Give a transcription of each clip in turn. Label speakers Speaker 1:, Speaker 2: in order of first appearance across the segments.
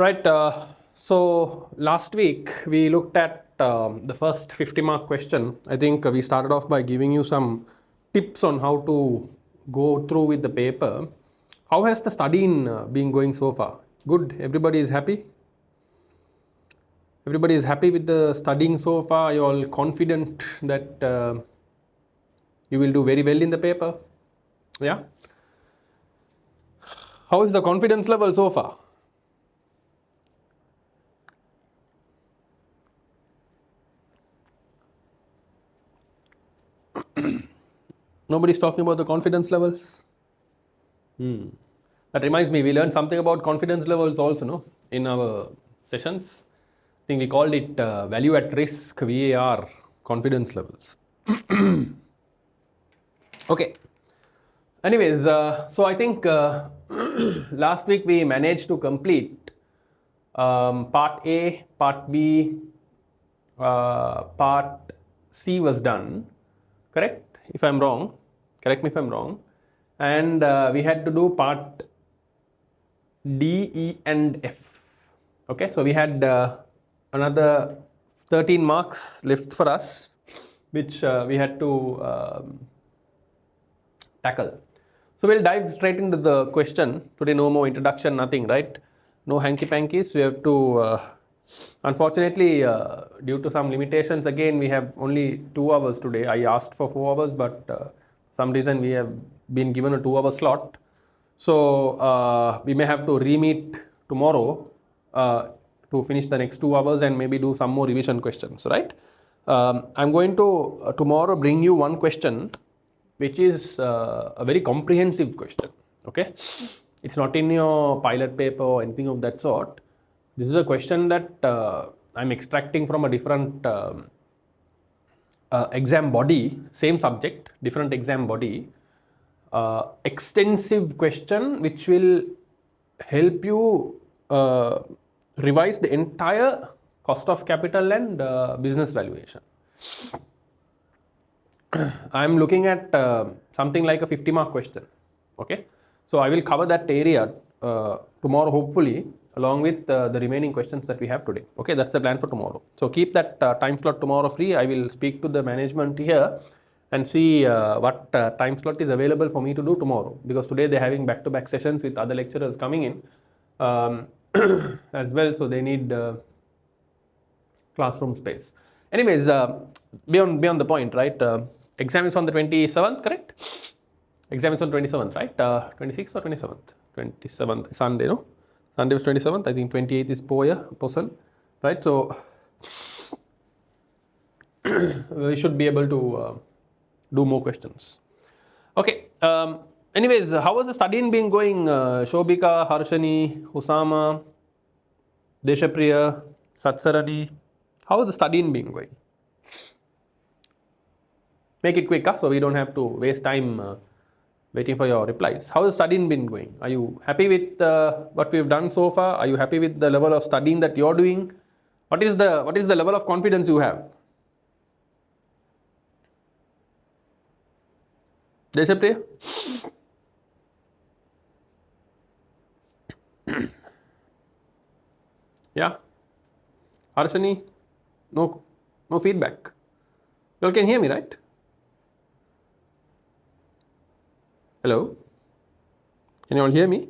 Speaker 1: Right. So last week we looked at the first 50-mark question. I think we started off by giving you some tips on how to go through with the paper. How has the studying been going so far? Good. Everybody is happy. Everybody is happy with the studying so far. You're all confident that you will do very well in the paper. Yeah. How is the confidence level so far? Nobody's talking about the confidence levels. That reminds me, we learned something about confidence levels also, no? In our sessions. I think we called it value at risk, VAR, confidence levels. Okay. Anyways, so I think last week we managed to complete part A, part B, part C was done. Correct? If I'm wrong, correct me if I'm wrong. And we had to do part D, E, and F. Okay, so we had another 13 marks left for us, which we had to tackle. So we'll dive straight into the question. Today, no more introduction, nothing, right? No hanky pankies. We have to, unfortunately, due to some limitations, again, we have only 2 hours today. I asked for 4 hours, but some reason we have been given a 2-hour slot. So we may have to re-meet tomorrow to finish the next 2 hours and maybe do some more revision questions, right? I'm going to tomorrow bring you one question which is a very comprehensive question. Okay, it's not in your pilot paper or anything of that sort. This is a question that I'm extracting from a different exam body, same subject, different exam body. Extensive question which will help you revise the entire cost of capital and business valuation. I'm looking at something like a 50-mark question. Okay, so I will cover that area tomorrow, hopefully, along with the remaining questions that we have today. Okay, that's the plan for tomorrow. So keep that time slot tomorrow free. I will speak to the management here and see what time slot is available for me to do tomorrow, because today they're having back-to-back sessions with other lecturers coming in as well, so they need classroom space. Anyways, beyond the point, right? Exam is on the 27th, correct? Exam is on 27th, right? 26th or 27th? 27th, Sunday, no? Sunday was 27th. I think 28th is Posan, right? So we should be able to do more questions. Okay. Anyways, how was the studying been going? Shobika, Harshani, Husama, Deshapriya, Satsarani. How is the studying been going? Make it quick, so we don't have to waste time waiting for your replies. How has studying been going? Are you happy with what we've done so far? Are you happy with the level of studying that you're doing? What is the level of confidence you have? Deshapriya? Yeah? Harshani? No feedback. You all can hear me, right? Hello? Can you all hear me?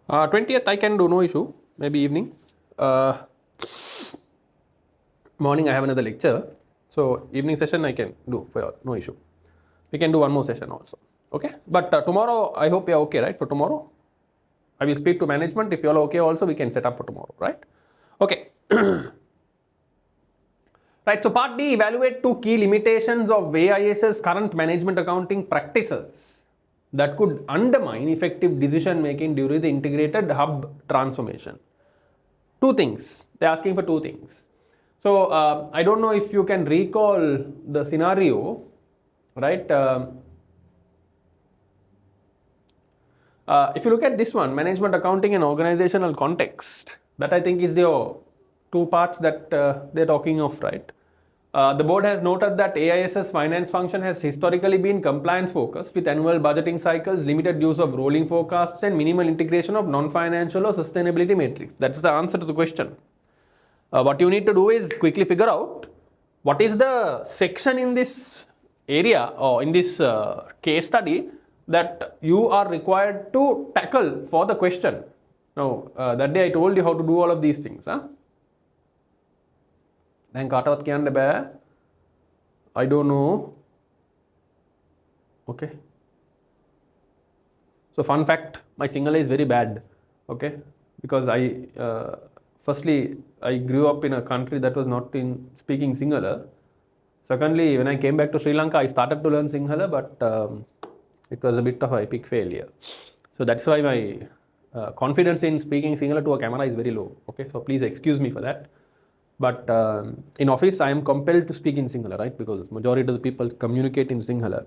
Speaker 1: Uh, 20th I can do, no issue. Maybe evening. Morning I have another lecture. So evening session I can do for you, no issue. We can do one more session also. Okay. But tomorrow I hope you're okay, right? For tomorrow, I will speak to management. If you're okay also, we can set up for tomorrow, right? Okay. Right. So part D, evaluate 2 key limitations of AIS's current management accounting practices that could undermine effective decision making during the integrated hub transformation. 2 things. They're asking for 2 things. So I don't know if you can recall the scenario, right? If you look at this one, management accounting and organizational context, that I think is the two parts that they're talking of, right? The board has noted that AIS's finance function has historically been compliance focused with annual budgeting cycles, limited use of rolling forecasts, and minimal integration of non-financial or sustainability metrics. That's the answer to the question. What you need to do is quickly figure out what is the section in this area or in this case study that you are required to tackle for the question. Now, that day I told you how to do all of these things. දැන් කාටවත් කියන්න බෑ. I don't know. Okay. So fun fact, my Sinhala is very bad. Okay, because firstly I grew up in a country that was not in speaking Sinhala. Secondly, when I came back to Sri Lanka, I started to learn Sinhala, but it was a bit of an epic failure. So that's why my confidence in speaking Sinhala to a camera is very low. Okay, so please excuse me for that. But in office, I am compelled to speak in Sinhala, right? Because majority of the people communicate in Sinhala.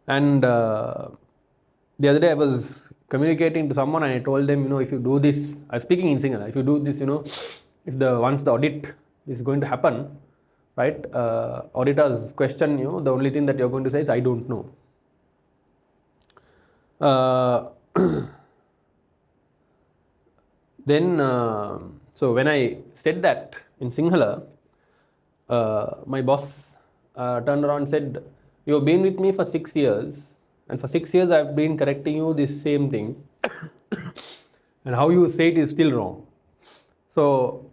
Speaker 1: And the other day I was communicating to someone and I told them, if you do this, I was speaking in Sinhala, if you do this, if once the audit is going to happen, right? Auditors question you, the only thing that you're going to say is, I don't know. Then, so when I said that in Sinhala, my boss turned around and said, you've been with me for 6 years, and for 6 years I've been correcting you this same thing, and how you say it is still wrong. So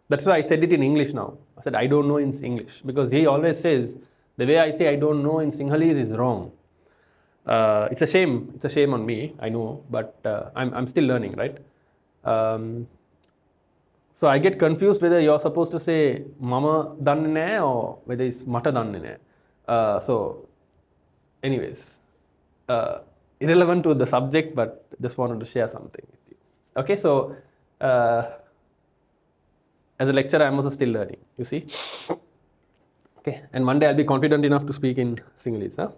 Speaker 1: that's why I said it in English now. I said, I don't know in English, because he always says, the way I say I don't know in Sinhalese is wrong. It's a shame on me, I know, but I'm still learning, right? So I get confused whether you're supposed to say mama danne naha or whether it's mata danne naha. So anyways, irrelevant to the subject, but just wanted to share something with you. Okay, so as a lecturer, I'm also still learning, you see. Okay, and one day I'll be confident enough to speak in Sinhalese.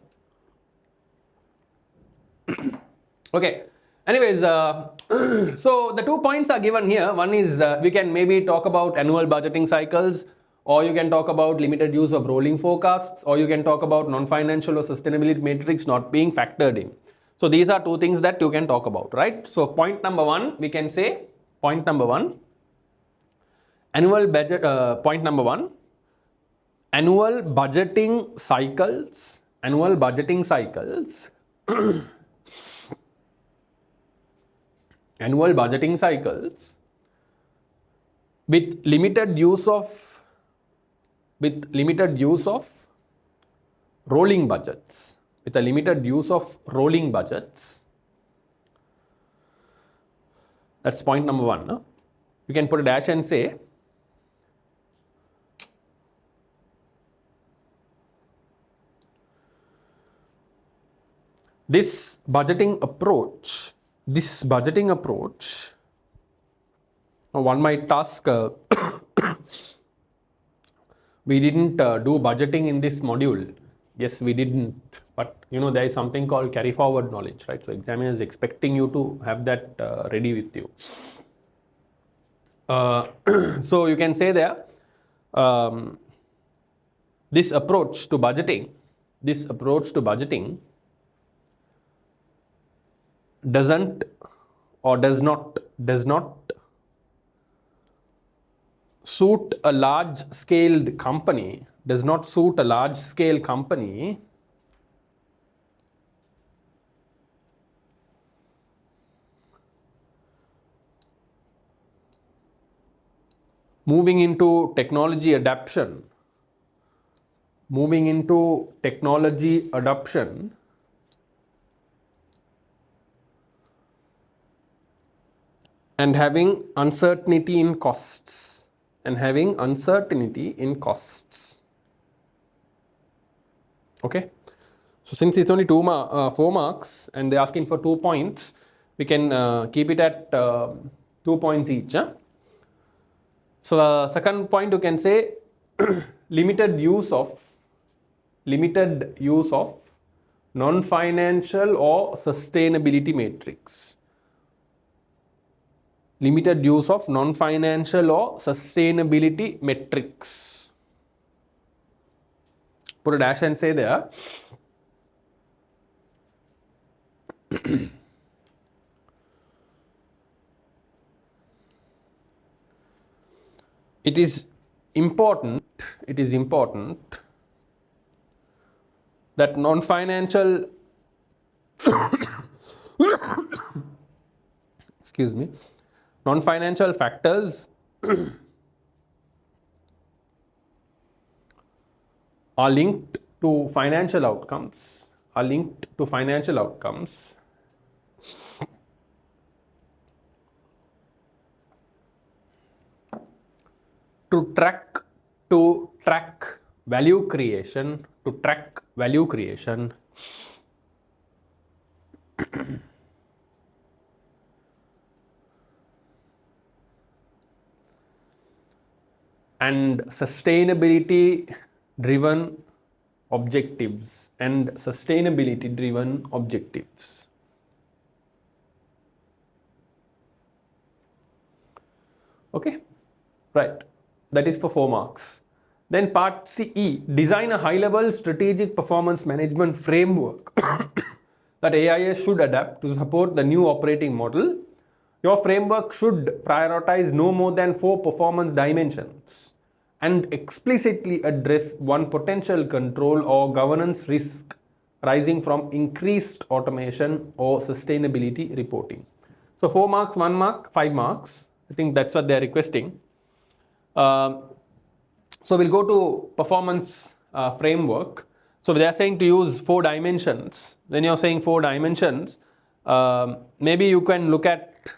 Speaker 1: Okay, anyways, so the 2 points are given here. One is we can maybe talk about annual budgeting cycles, or you can talk about limited use of rolling forecasts, or you can talk about non-financial or sustainability metrics not being factored in. So these are 2 things that you can talk about, right? So point number 1, we can say, point number 1, annual budget, point number 1, annual budgeting cycles, annual budgeting cycles, annual budgeting cycles with limited use of rolling budgets, with a limited use of rolling budgets. That's point number 1. No? You can put a dash and say this budgeting approach, one might ask, we didn't do budgeting in this module. Yes, we didn't, but there is something called carry forward knowledge, right? So examiner is expecting you to have that ready with you. So you can say there, this approach to budgeting does not suit a large scale company, moving into technology adoption, and having uncertainty in costs. Okay, so since it's only 4 marks and they're asking for 2 points, we can keep it at 2 points each. So the second point you can say limited use of non-financial or sustainability metrics. Limited use of non-financial or sustainability metrics. Put a dash and say there. It is important that non-financial excuse me, non-financial factors are linked to financial outcomes, to track value creation, and sustainability driven objectives. Okay, right. That is for 4 marks. Then part CE, design a high-level strategic performance management framework that AIS should adapt to support the new operating model. Your framework should prioritize no more than 4 performance dimensions and explicitly address one potential control or governance risk rising from increased automation or sustainability reporting. So 4 marks, 1 mark, 5 marks. I think that's what they're requesting. So we'll go to performance framework. So they are saying to use 4 dimensions. When you're saying 4 dimensions, maybe you can look at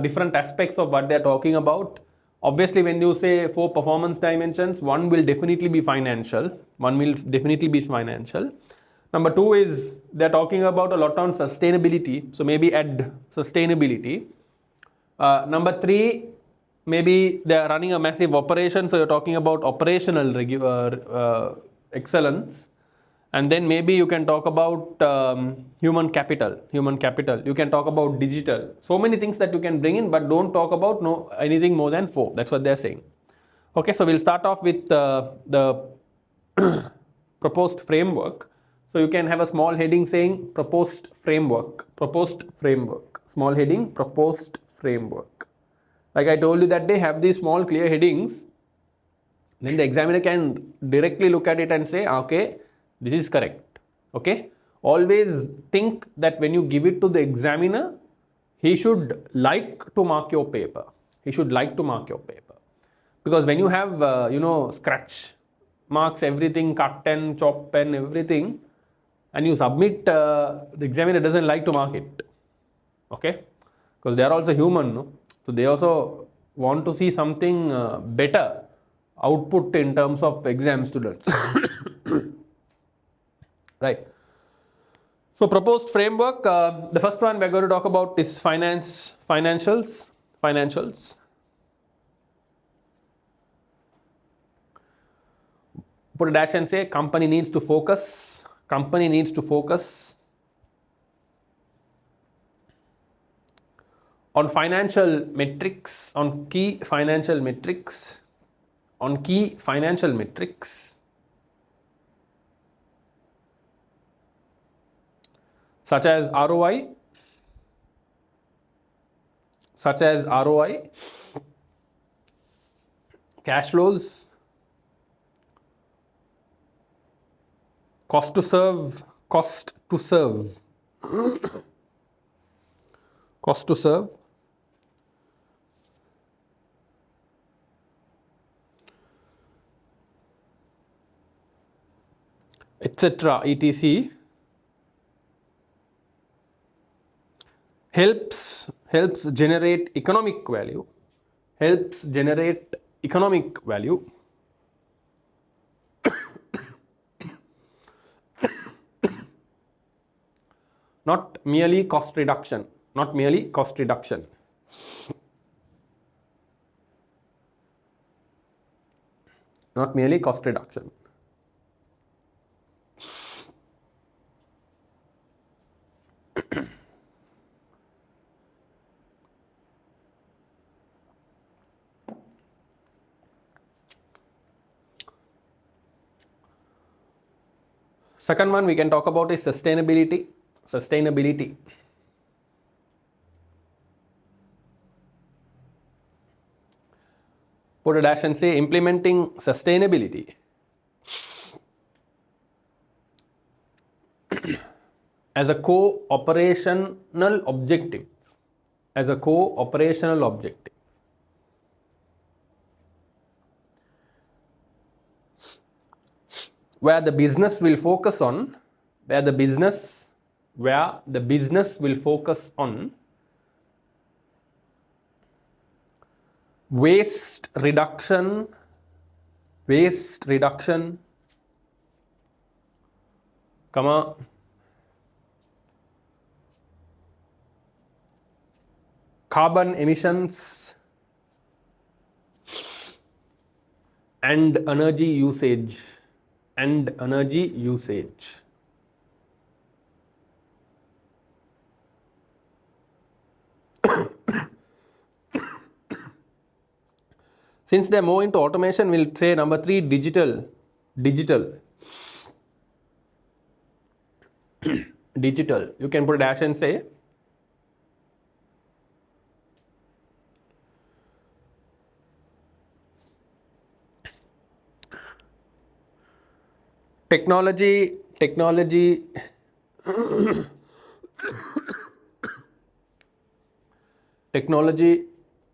Speaker 1: different aspects of what they're talking about. Obviously, when you say 4 performance dimensions, one will definitely be financial. Number 2 is they're talking about a lot on sustainability. So maybe add sustainability. Number 3, maybe they are running a massive operation, so you're talking about operational excellence. And then maybe you can talk about human capital. You can talk about digital. So many things that you can bring in, but don't talk about anything more than 4. That's what they're saying. Okay, so we'll start off with the proposed framework. So you can have a small heading saying proposed framework. Small heading, proposed framework. Like I told you that they have these small clear headings. Then the examiner can directly look at it and say, okay, this is correct. Okay. Always think that when you give it to the examiner, he should like to mark your paper. Because when you have, scratch marks, everything, cut pen, chop pen, everything, and you submit, the examiner doesn't like to mark it. Okay. Because they are also human, no? So they also want to see something better output in terms of exam students. Right. So proposed framework, the first one we're going to talk about is financials. Put a dash and say company needs to focus on financial metrics, on key financial metrics, such as ROI, cash flows, cost to serve, etc. etc. helps generate economic value. Not merely cost reduction. Second one we can talk about is sustainability. Sustainability. Put a dash and say implementing sustainability as a co-operational objective. As a co-operational objective. Where the business will focus on, where the business will focus on waste reduction, comma, carbon emissions and energy usage. Since they are more into automation, we'll say number 3, digital. Digital. You can put a dash and say technology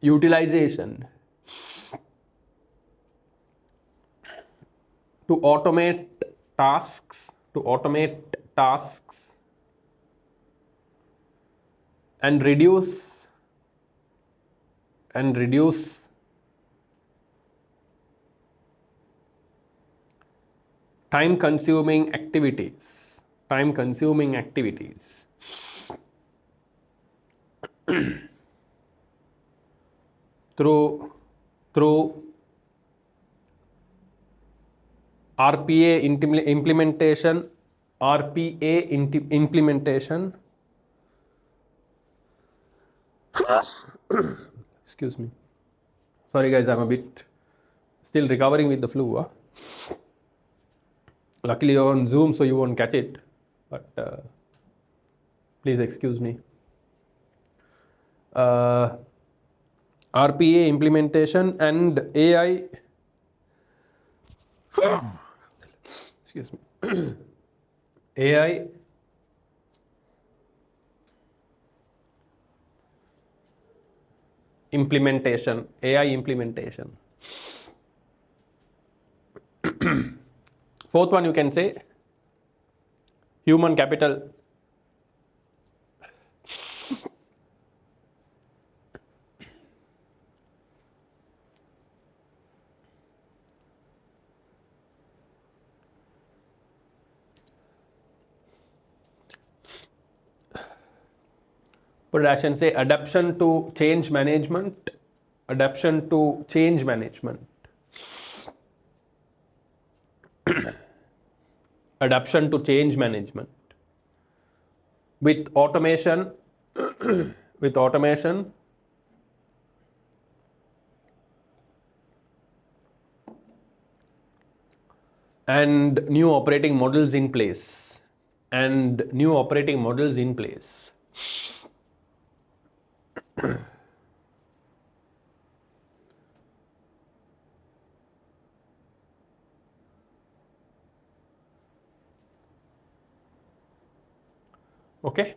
Speaker 1: utilization to automate tasks and reduce time consuming activities through RPA implementation. Excuse me. Sorry guys, I'm a bit still recovering with the flu. Luckily you're on Zoom, so you won't catch it. But please excuse me. RPA implementation and AI. Excuse me. AI implementation. Fourth one you can say human capital. Put a dash and say adaptation to change management. With automation and new operating models in place. Okay.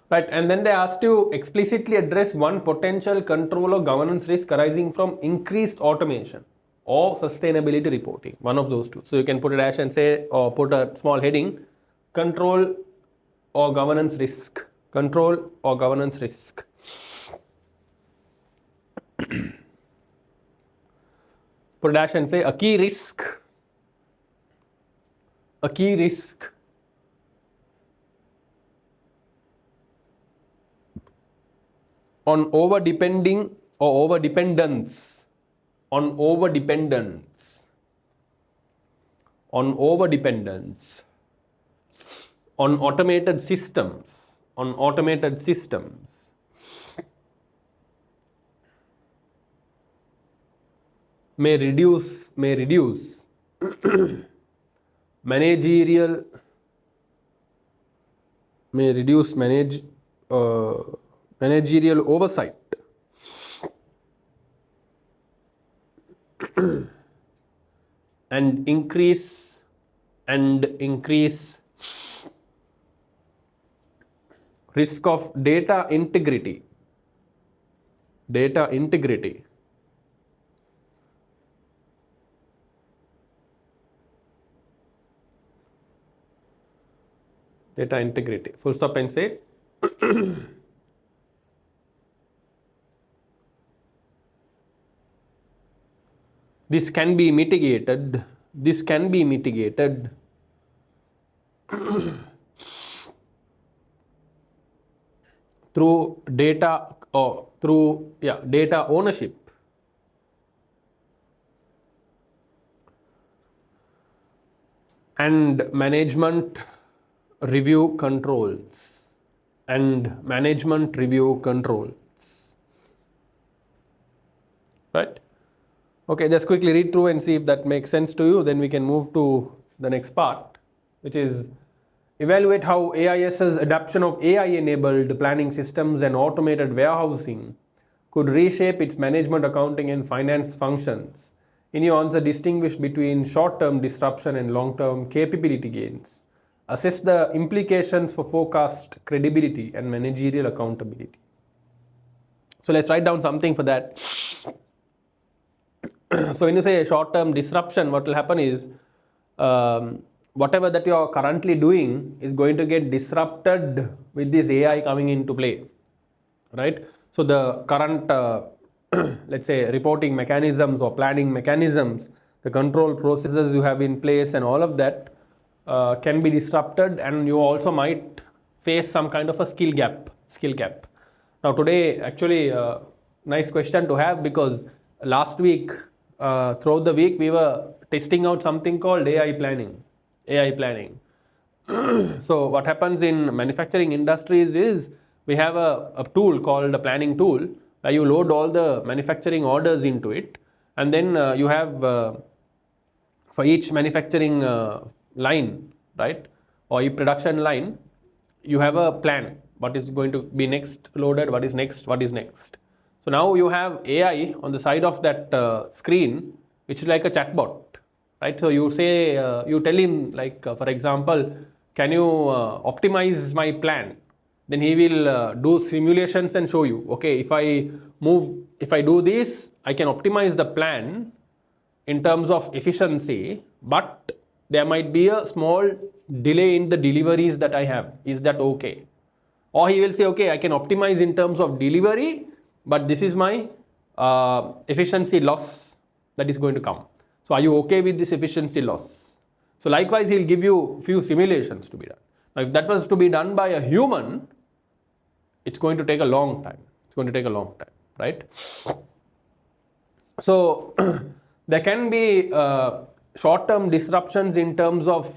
Speaker 1: Right, and then they asked you explicitly address one potential control or governance risk arising from increased automation or sustainability reporting. One of those two. So you can put a dash and say, or put a small heading, control or governance risk. Put a dash and say a key risk on over-depending or over-dependence on automated systems may reduce managerial may reduce managerial oversight and increase risk of data integrity. Data integrity. Data integrity. Full stop and say this can be mitigated. This can be mitigated through data or through data ownership and management review controls right. Okay, just quickly read through and see if that makes sense to you, then we can move to the next part, which is evaluate how AIS's adoption of AI enabled planning systems and automated warehousing could reshape its management, accounting and finance functions. In your answer, distinguish between short-term disruption and long-term capability gains. Assess the implications for forecast credibility and managerial accountability. So let's write down something for that. So when you say short-term disruption, what will happen is whatever that you are currently doing is going to get disrupted with this AI coming into play, right? So the current, let's say, reporting mechanisms or planning mechanisms, the control processes you have in place and all of that can be disrupted, and you also might face some kind of a skill gap. Now today, actually, nice question to have, because last week, throughout the week, we were testing out something called AI planning. So what happens in manufacturing industries is we have a tool called a planning tool where you load all the manufacturing orders into it, and then you have for each manufacturing line, right, or each production line, you have a plan. What is going to be next loaded? What is next? So now you have AI on the side of that screen, which is like a chatbot, right? So you say, you tell him, like, for example, can you optimize my plan? Then he will do simulations and show you, okay, if I do this, I can optimize the plan in terms of efficiency, but there might be a small delay in the deliveries that I have. Is that okay? Or he will say, okay, I can optimize in terms of delivery, but this is my efficiency loss that is going to come. So are you okay with this efficiency loss? So likewise, he'll give you few simulations to be done. Now, if that was to be done by a human, it's going to take a long time. Right? So there can be short-term disruptions in terms of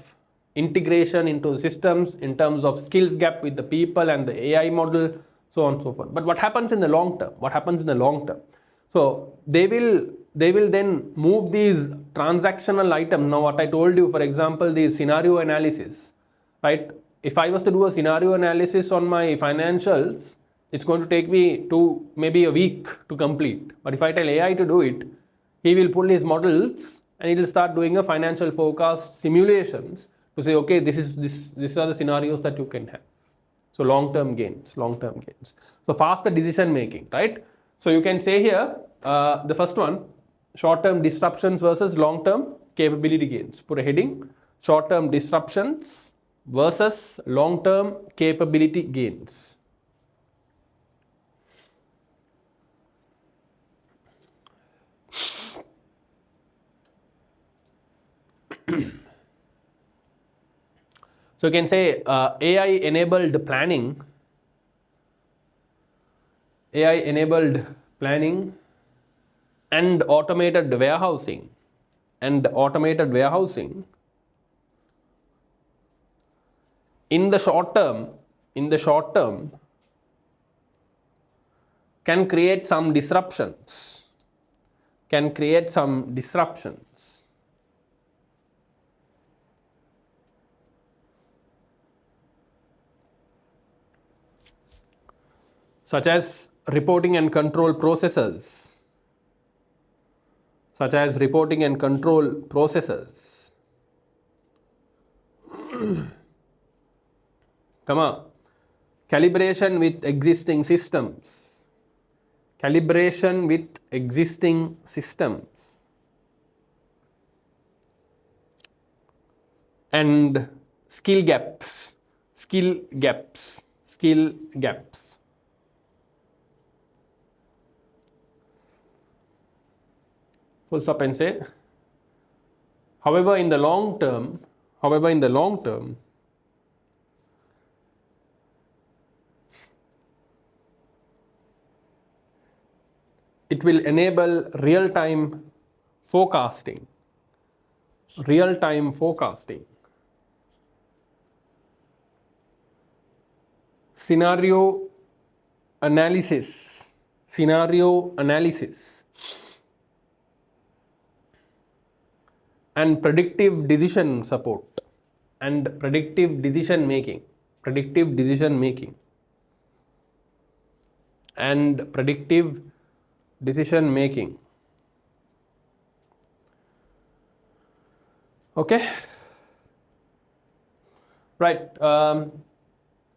Speaker 1: integration into systems, in terms of skills gap with the people and the AI model, so on and so forth. But what happens in the long term? So they will then move these transactional items. Now what I told you, for example, the scenario analysis, right? If I was to do a scenario analysis on my financials, it's going to take me maybe a week to complete. But if I tell AI to do it, he will pull his models and he will start doing a financial forecast simulations to say, okay, these are the scenarios that you can have. So long-term gains. So faster decision making, right? So you can say here, the first one, short-term disruptions versus long-term capability gains. Put a heading, short-term disruptions versus long-term capability gains. So you can say AI enabled planning and automated warehousing in the short term can create some disruptions. such as reporting and control processes, such as reporting and control processes, calibration with existing systems, calibration with existing systems, and skill gaps, skill gaps, skill gaps. Full stop and say, however, in the long term, it will enable real-time forecasting, scenario analysis, and predictive decision support, and predictive decision making, and predictive decision making. Okay, right.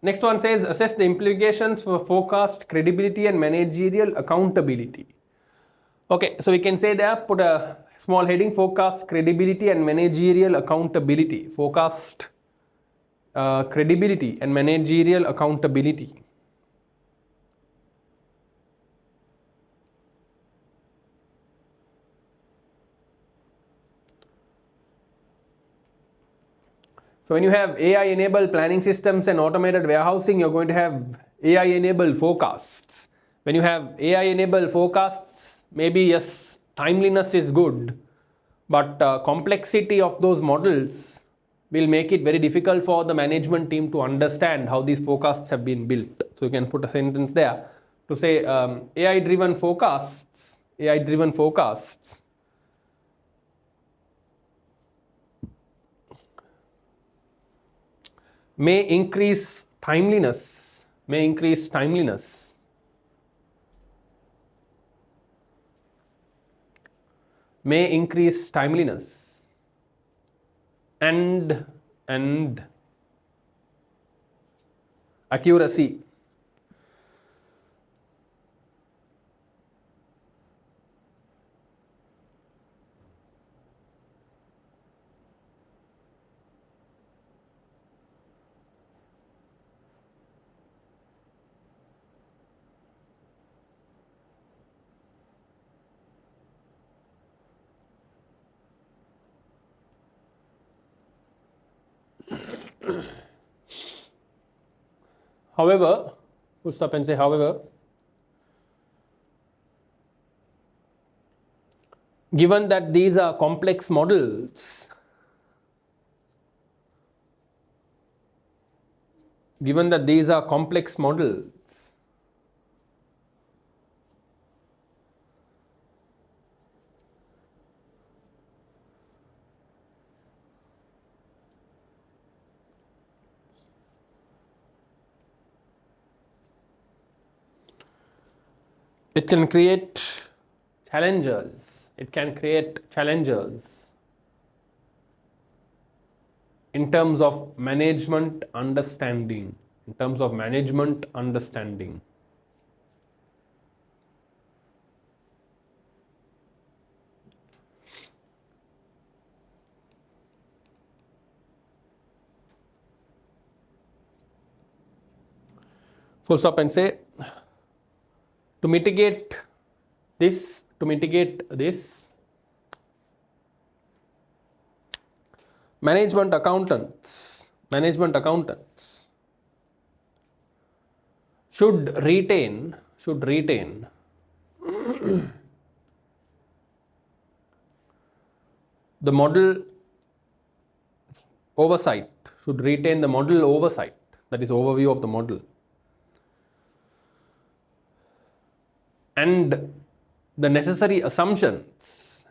Speaker 1: Next one says assess the implications for forecast credibility and managerial accountability. Okay, so we can say there, put a small heading, forecast credibility and managerial accountability. Forecast credibility and managerial accountability. So when you have AI-enabled planning systems and automated warehousing, you're going to have AI-enabled forecasts. When you have AI-enabled forecasts, maybe yes, timeliness is good, but complexity of those models will make it very difficult for the management team to understand how these forecasts have been built. So you can put a sentence there to say AI-driven forecasts may increase timeliness, and accuracy. However, full stop and say however, given that these are complex models, it can create challenges. In terms of management understanding. Full stop and say, to mitigate this, management accountants should retain the model oversight, that is overview of the model, and the necessary assumptions,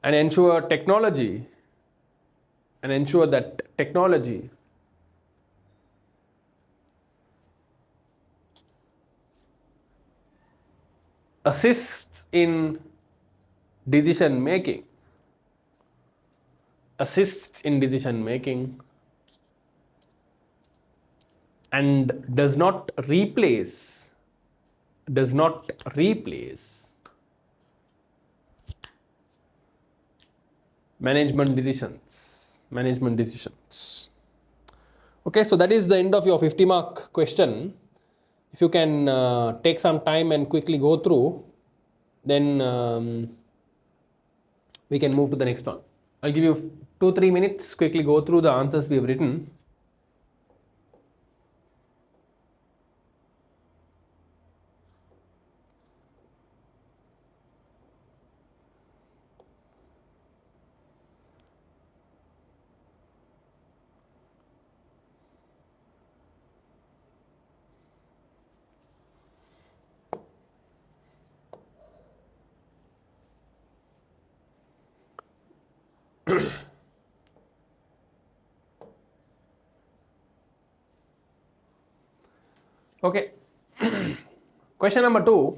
Speaker 1: and ensure technology and ensure that technology assists in decision making, and does not replace management decisions. Okay, so that is the end of your 50-mark question. If you can take some time and quickly go through, then we can move to the next one. I'll give you 2-3 minutes, quickly go through the answers we have written. Okay. Question number 2.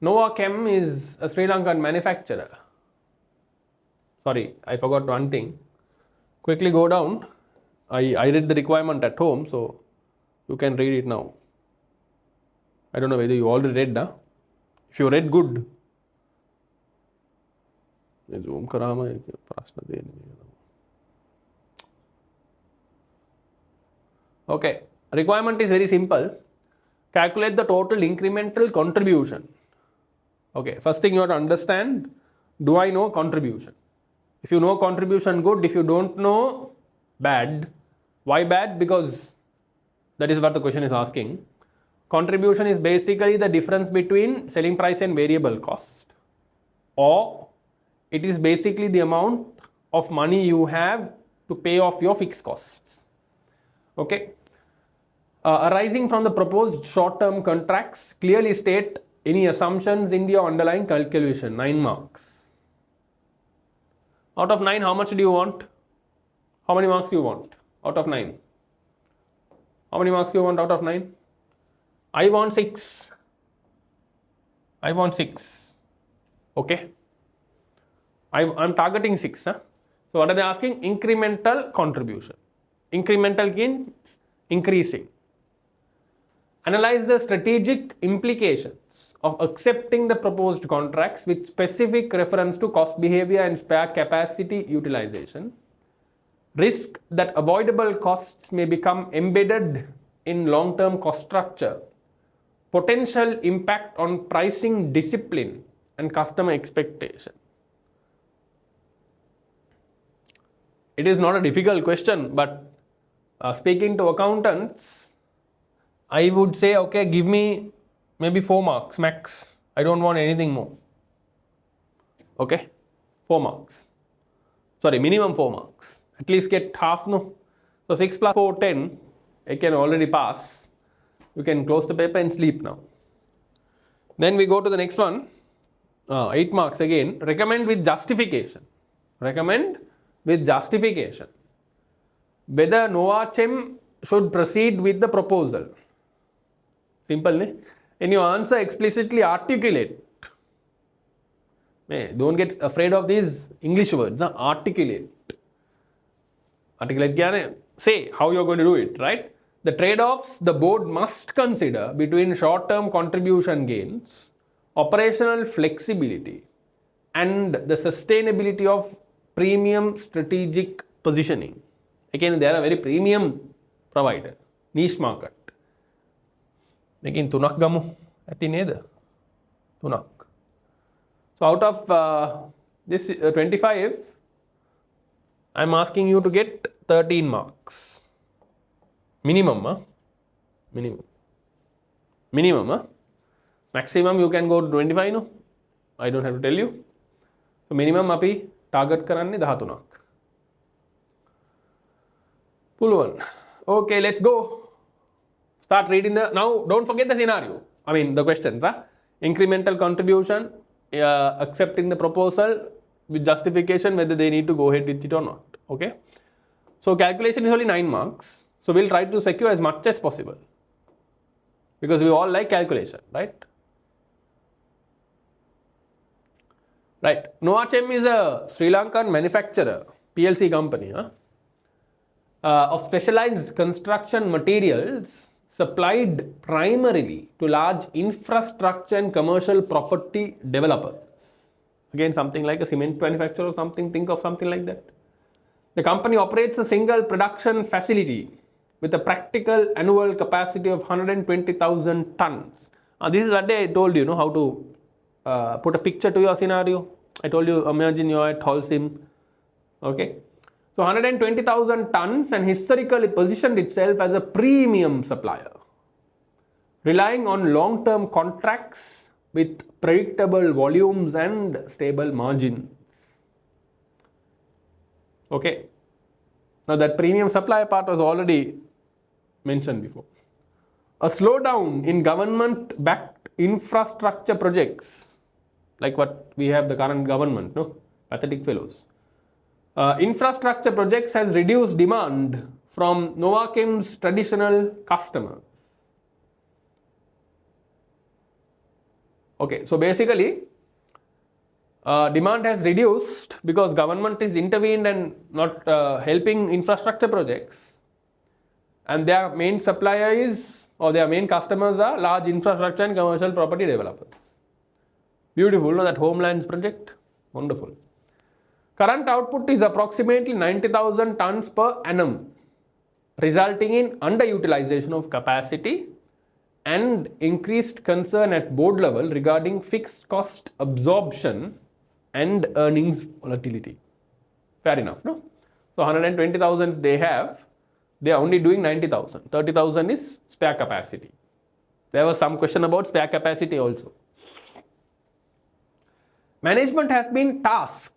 Speaker 1: Nova Chem is a Sri Lankan manufacturer. Sorry, I forgot one thing. Quickly go down. I read the requirement at home, so you can read it now. I don't know whether you already read, huh? If you read, good. Zoom karama prashna deni. Okay, requirement is very simple. Calculate the total incremental contribution. Okay, first thing you have to understand, do I know contribution? If you know contribution, good. If you don't know, bad. Why bad? Because that is what the question is asking. Contribution is basically the difference between selling price and variable cost, or it is basically the amount of money you have to pay off your fixed costs. Okay. Arising from the proposed short-term contracts, clearly state any assumptions in your underlying calculation. 9 marks. Out of 9, how much do you want? How many marks you want out of 9? How many marks you want out of 9? I want 6. I want 6. Okay. I'm targeting 6. Huh? So what are they asking? Incremental contribution. Incremental means increasing. Analyze the strategic implications of accepting the proposed contracts with specific reference to cost behavior and spare capacity utilization. Risk that avoidable costs may become embedded in long-term cost structure. Potential impact on pricing discipline and customer expectation. It is not a difficult question, but speaking to accountants, I would say, okay, give me maybe 4 marks max. I don't want anything more. Okay, 4 marks. Sorry, minimum 4 marks. At least get half, no? So 6 plus 4, 10. I can already pass. You can close the paper and sleep now. Then we go to the next one. 8 marks again. Recommend with justification. Recommend with justification. Whether Nova Chem should proceed with the proposal. Simple, ne? In your answer, explicitly articulate. Don't get afraid of these English words. Articulate. Articulate kya hai? Say how you're going to do it, right? The trade-offs the board must consider between short-term contribution gains, operational flexibility, and the sustainability of premium strategic positioning. Again, they are a very premium provider, niche market. Lekin tunak gamu ati neda tunak. So out of this 25, I'm asking you to get 13 marks. Minimum, huh? Minimum, huh? Maximum you can go to 25, no? I don't have to tell you. So minimum api target karanne 10 tunak. Pull one. Okay, let's go. Start reading the, now don't forget the scenario. The questions. Incremental contribution, accepting the proposal, with justification whether they need to go ahead with it or not. Okay. So calculation is only 9 marks. So we'll try to secure as much as possible because we all like calculation, right? Right. Noachem is a Sri Lankan manufacturer, PLC company, of specialized construction materials supplied primarily to large infrastructure and commercial property developers. Again, something like a cement manufacturer or something, think of something like that. The company operates a single production facility with a practical annual capacity of 120,000 tons. This is what I told you, how to put a picture to your scenario. I told you, imagine you're at Holcim. Okay. So 120,000 tons and historically positioned itself as a premium supplier, relying on long-term contracts with predictable volumes and stable margins. Okay. Now that premium supplier part was already mentioned before. A slowdown in government-backed infrastructure projects, like what we have the current government, pathetic fellows. Infrastructure projects has reduced demand from Novakim's traditional customers. Okay, so basically, demand has reduced because government is intervened and not helping infrastructure projects, and their main supplier is, or their main customers are large infrastructure and commercial property developers. Beautiful, that Homelands project, wonderful. Current output is approximately 90,000 tons per annum, resulting in underutilization of capacity and increased concern at board level regarding fixed cost absorption and earnings volatility. Fair enough, no? So 120,000 they have, they are only doing 90,000. 30,000 is spare capacity. There was some question about spare capacity also. Management has been tasked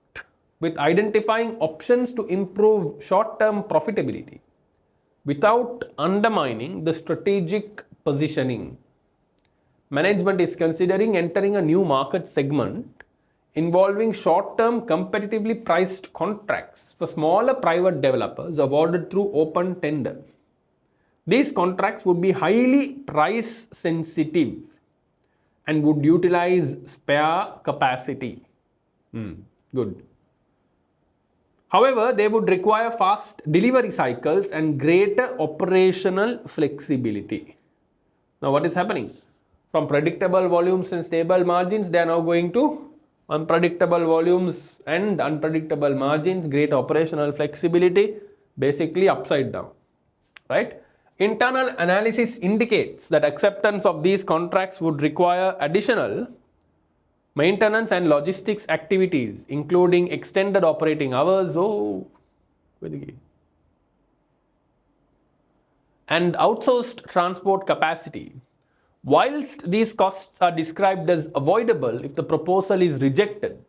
Speaker 1: with identifying options to improve short-term profitability without undermining the strategic positioning. Management is considering entering a new market segment involving short-term competitively priced contracts for smaller private developers awarded through open tender. These contracts would be highly price sensitive and would utilize spare capacity. Good. However, they would require fast delivery cycles and greater operational flexibility. Now, what is happening? From predictable volumes and stable margins, they are now going to unpredictable volumes and unpredictable margins, great operational flexibility, basically upside down, right? Internal analysis indicates that acceptance of these contracts would require additional maintenance and logistics activities, including extended operating hours, and outsourced transport capacity. Whilst these costs are described as avoidable if the proposal is rejected,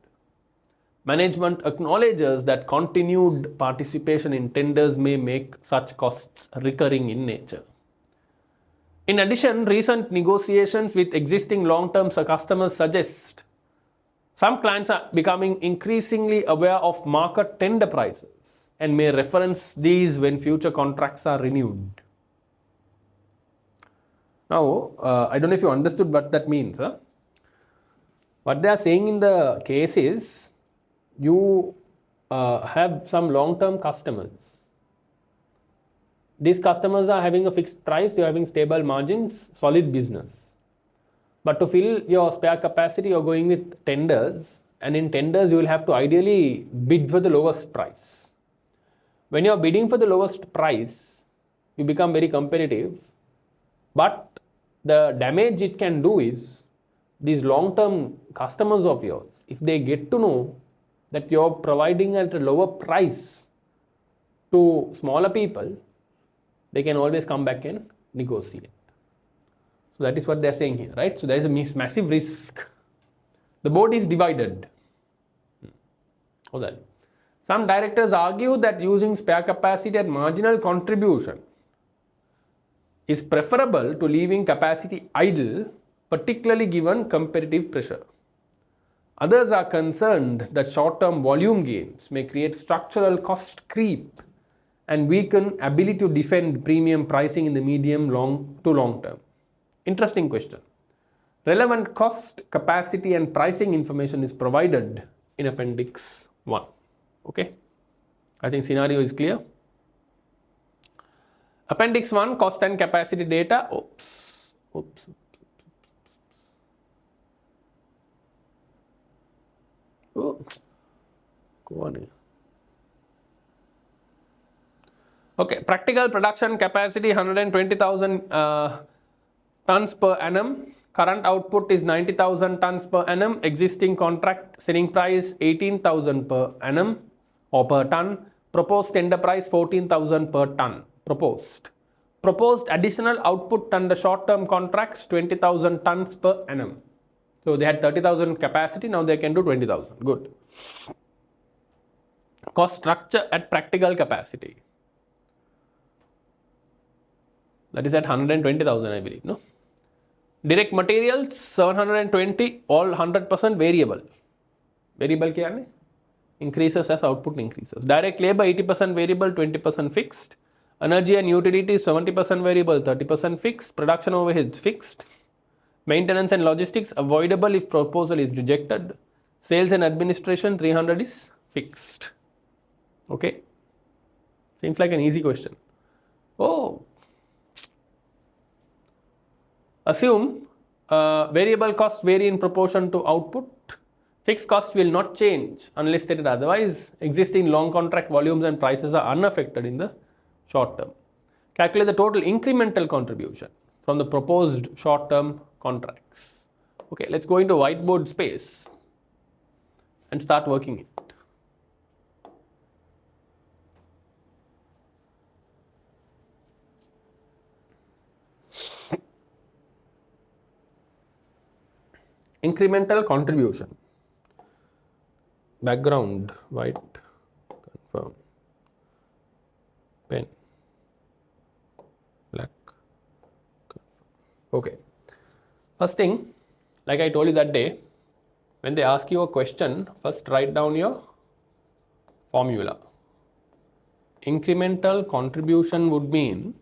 Speaker 1: management acknowledges that continued participation in tenders may make such costs recurring in nature. In addition, recent negotiations with existing long-term customers suggest some clients are becoming increasingly aware of market tender prices and may reference these when future contracts are renewed. Now, I don't know if you understood what that means. What they are saying in the case is, you have some long-term customers. These customers are having a fixed price, you're having stable margins, solid business. But to fill your spare capacity, you're going with tenders, and in tenders, you will have to ideally bid for the lowest price. When you're bidding for the lowest price, you become very competitive, but the damage it can do is, these long-term customers of yours, if they get to know that you're providing at a lower price to smaller people, they can always come back and negotiate. So that is what they are saying here, right? So there is a massive risk. The board is divided. Some directors argue that using spare capacity at marginal contribution is preferable to leaving capacity idle, particularly given competitive pressure. Others are concerned that short-term volume gains may create structural cost creep and weaken ability to defend premium pricing in the medium to long term. Interesting question. Relevant cost, capacity and pricing information is provided in Appendix 1. Okay, I think scenario is clear. Appendix 1, cost and capacity data. Oops. Oh, go on. Okay, practical production capacity 120,000 tons per annum. Current output is 90,000 tons per annum. Existing contract selling price 18,000 per annum or per ton. Proposed tender price 14,000 per ton. Proposed additional output under short-term contracts 20,000 tons per annum. So they had 30,000 capacity, now they can do 20,000. Good. Cost structure at practical capacity. That is at 120,000, I believe, no? Direct materials 720, all 100% variable. Variable क्या है? Increases as output increases. Direct labor 80% variable, 20% fixed. Energy and utilities 70% variable, 30% fixed. Production overheads fixed. Maintenance and logistics avoidable if proposal is rejected. Sales and administration 300 is fixed. Okay. Seems like an easy question. Oh. Assume variable costs vary in proportion to output. Fixed costs will not change unless stated otherwise. Existing long contract volumes and prices are unaffected in the short term. Calculate the total incremental contribution from the proposed short term contracts. Okay, let's go into whiteboard space and start working it. Incremental contribution. Background white, confirm, pen, black, confirm. Okay. First thing, like I told you that day, when they ask you a question, first write down your formula. Incremental contribution would mean,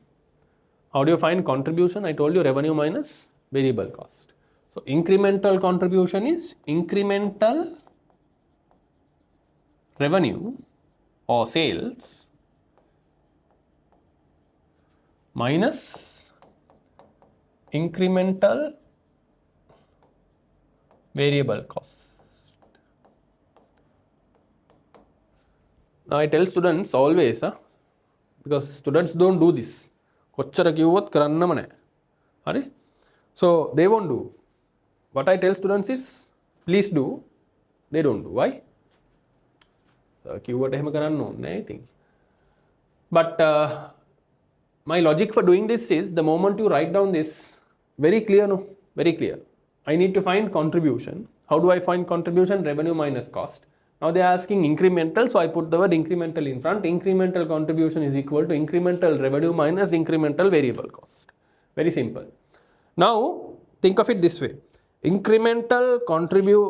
Speaker 1: how do you find contribution? I told you revenue minus variable cost. So incremental contribution is incremental revenue or sales minus incremental variable cost. Now I tell students always, because students don't do this. So they won't do. What I tell students is, please do. They don't do. Why? But my logic for doing this is, the moment you write down this, very clear, no? Very clear. I need to find contribution. How do I find contribution? Revenue minus cost. Now they are asking incremental, so I put the word incremental in front. Incremental contribution is equal to incremental revenue minus incremental variable cost. Very simple. Now think of it this way. Incremental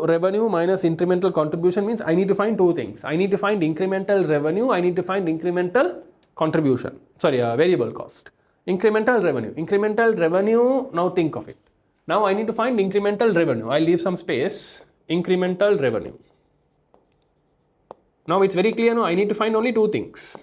Speaker 1: revenue minus incremental contribution means I need to find two things. I need to find incremental revenue, I need to find incremental contribution. Variable cost. Incremental revenue, now think of it. Now I need to find incremental revenue. I'll leave some space. Incremental revenue. Now it's very clear, no? I need to find only two things.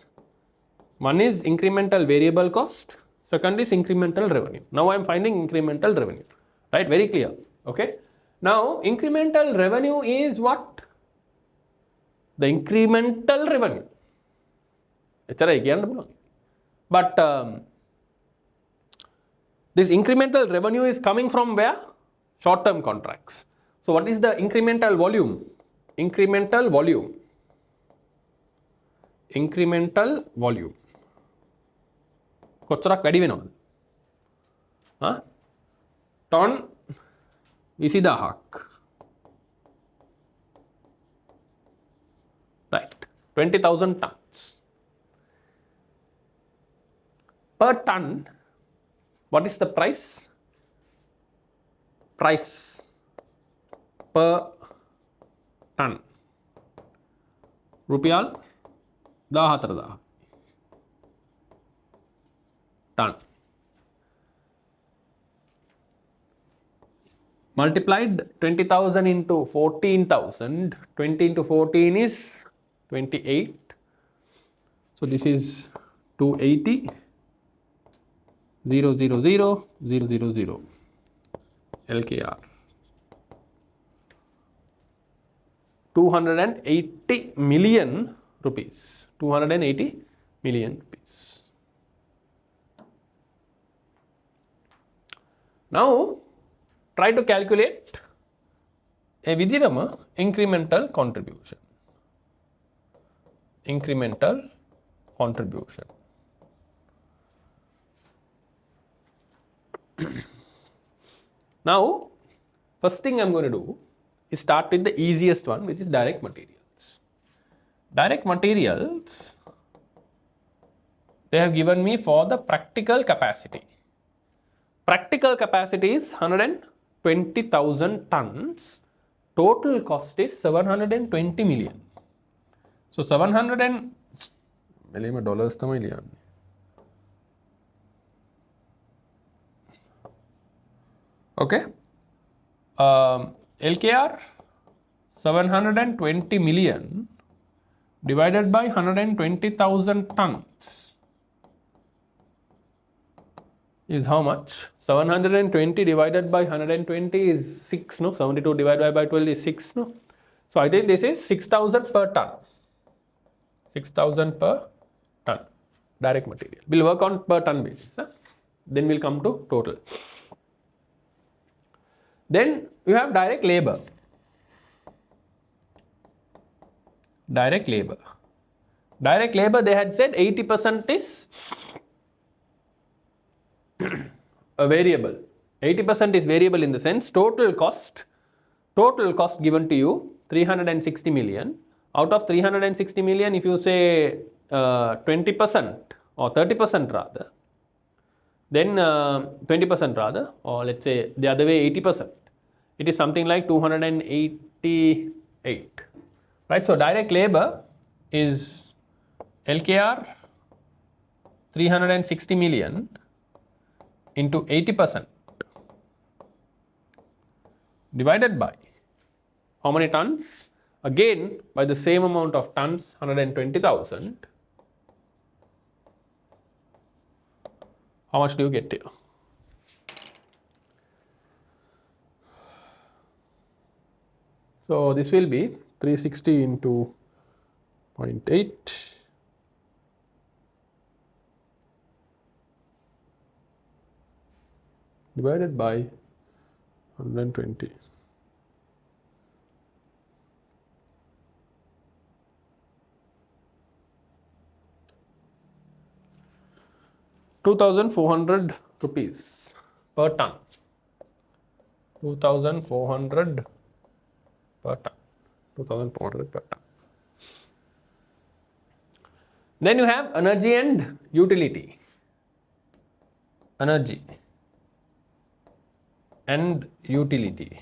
Speaker 1: One is incremental variable cost. Second is incremental revenue. Now I'm finding incremental revenue. Right? Very clear. Okay. Now incremental revenue is what? The incremental revenue. But this incremental revenue is coming from where? Short-term contracts. So what is the incremental volume? Incremental volume. Incremental volume. කොච්චරක් වැඩි වෙනවද? Ton 20000ක්. Right. 20,000 tons. Per ton, what is the price? Price per ton. රුපියල් 14000 ton. Multiplied 20,000 into 14,000. 20 into 14 is 28. So this is 280 000 000 LKR. 280 million rupees. 280 million rupees. Now try to calculate a විදිහටම incremental contribution. Incremental contribution. Now, first thing I'm going to do is start with the easiest one, which is direct materials. Direct materials, they have given me for the practical capacity. Practical capacity is 120,000 tons. Total cost is 720 million. So 700 and dollars තමයි ලියන්නේ. Okay. LKR 720 million divided by 120,000 tons is how much? 720 divided by 120 is 6, no? 72 divided by 12 is 6, no? So I think this is 6,000 per ton. 6,000 per ton direct material. We'll work on per ton basis. Huh? Then we'll come to total. Then you have direct labor. Direct labor. Direct labor, they had said 80% is a variable. 80% is variable in the sense total cost given to you 360 million. Out of 360 million, if you say 20% or 30% rather, then 20% rather, or let's say the other way 80%, it is something like 288, right? So direct labor is LKR 360 million into 80% divided by how many tons? Again, by the same amount of tons, 120,000. How much do you get here? So this will be 360 into 0.8 divided by 120. ₹2,400 per ton. 2,400 per ton. 2,400 per ton. Then you have energy and utility. Energy and utility.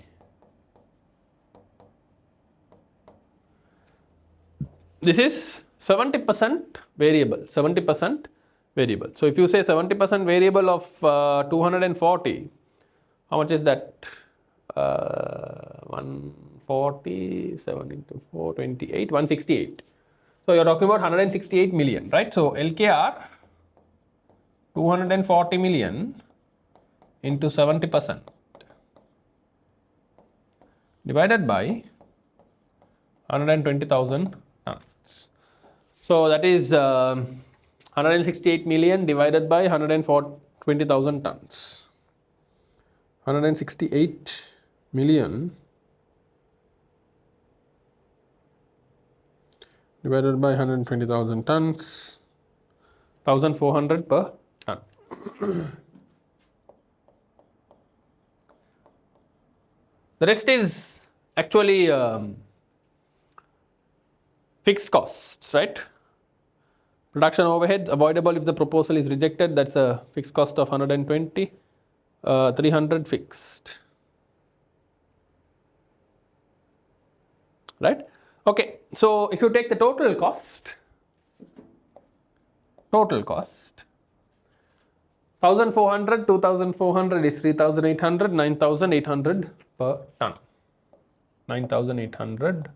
Speaker 1: This is 70% variable. 70% variable. So if you say 70% variable of 240, how much is that? 147 into 428, 168. So you're talking about 168 million, right? So LKR 240 million into 70% divided by 120,000 tons. So that is 168 million divided by 120,000 tons. 168 million divided by 120,000 tons, 1,400 per ton. The rest is actually fixed costs, right? Production overheads avoidable if the proposal is rejected. That's a fixed cost of 120, 300 fixed. right? Okay, so if you take the total cost 1400, 2400 is 3800, 9800 per ton. 9800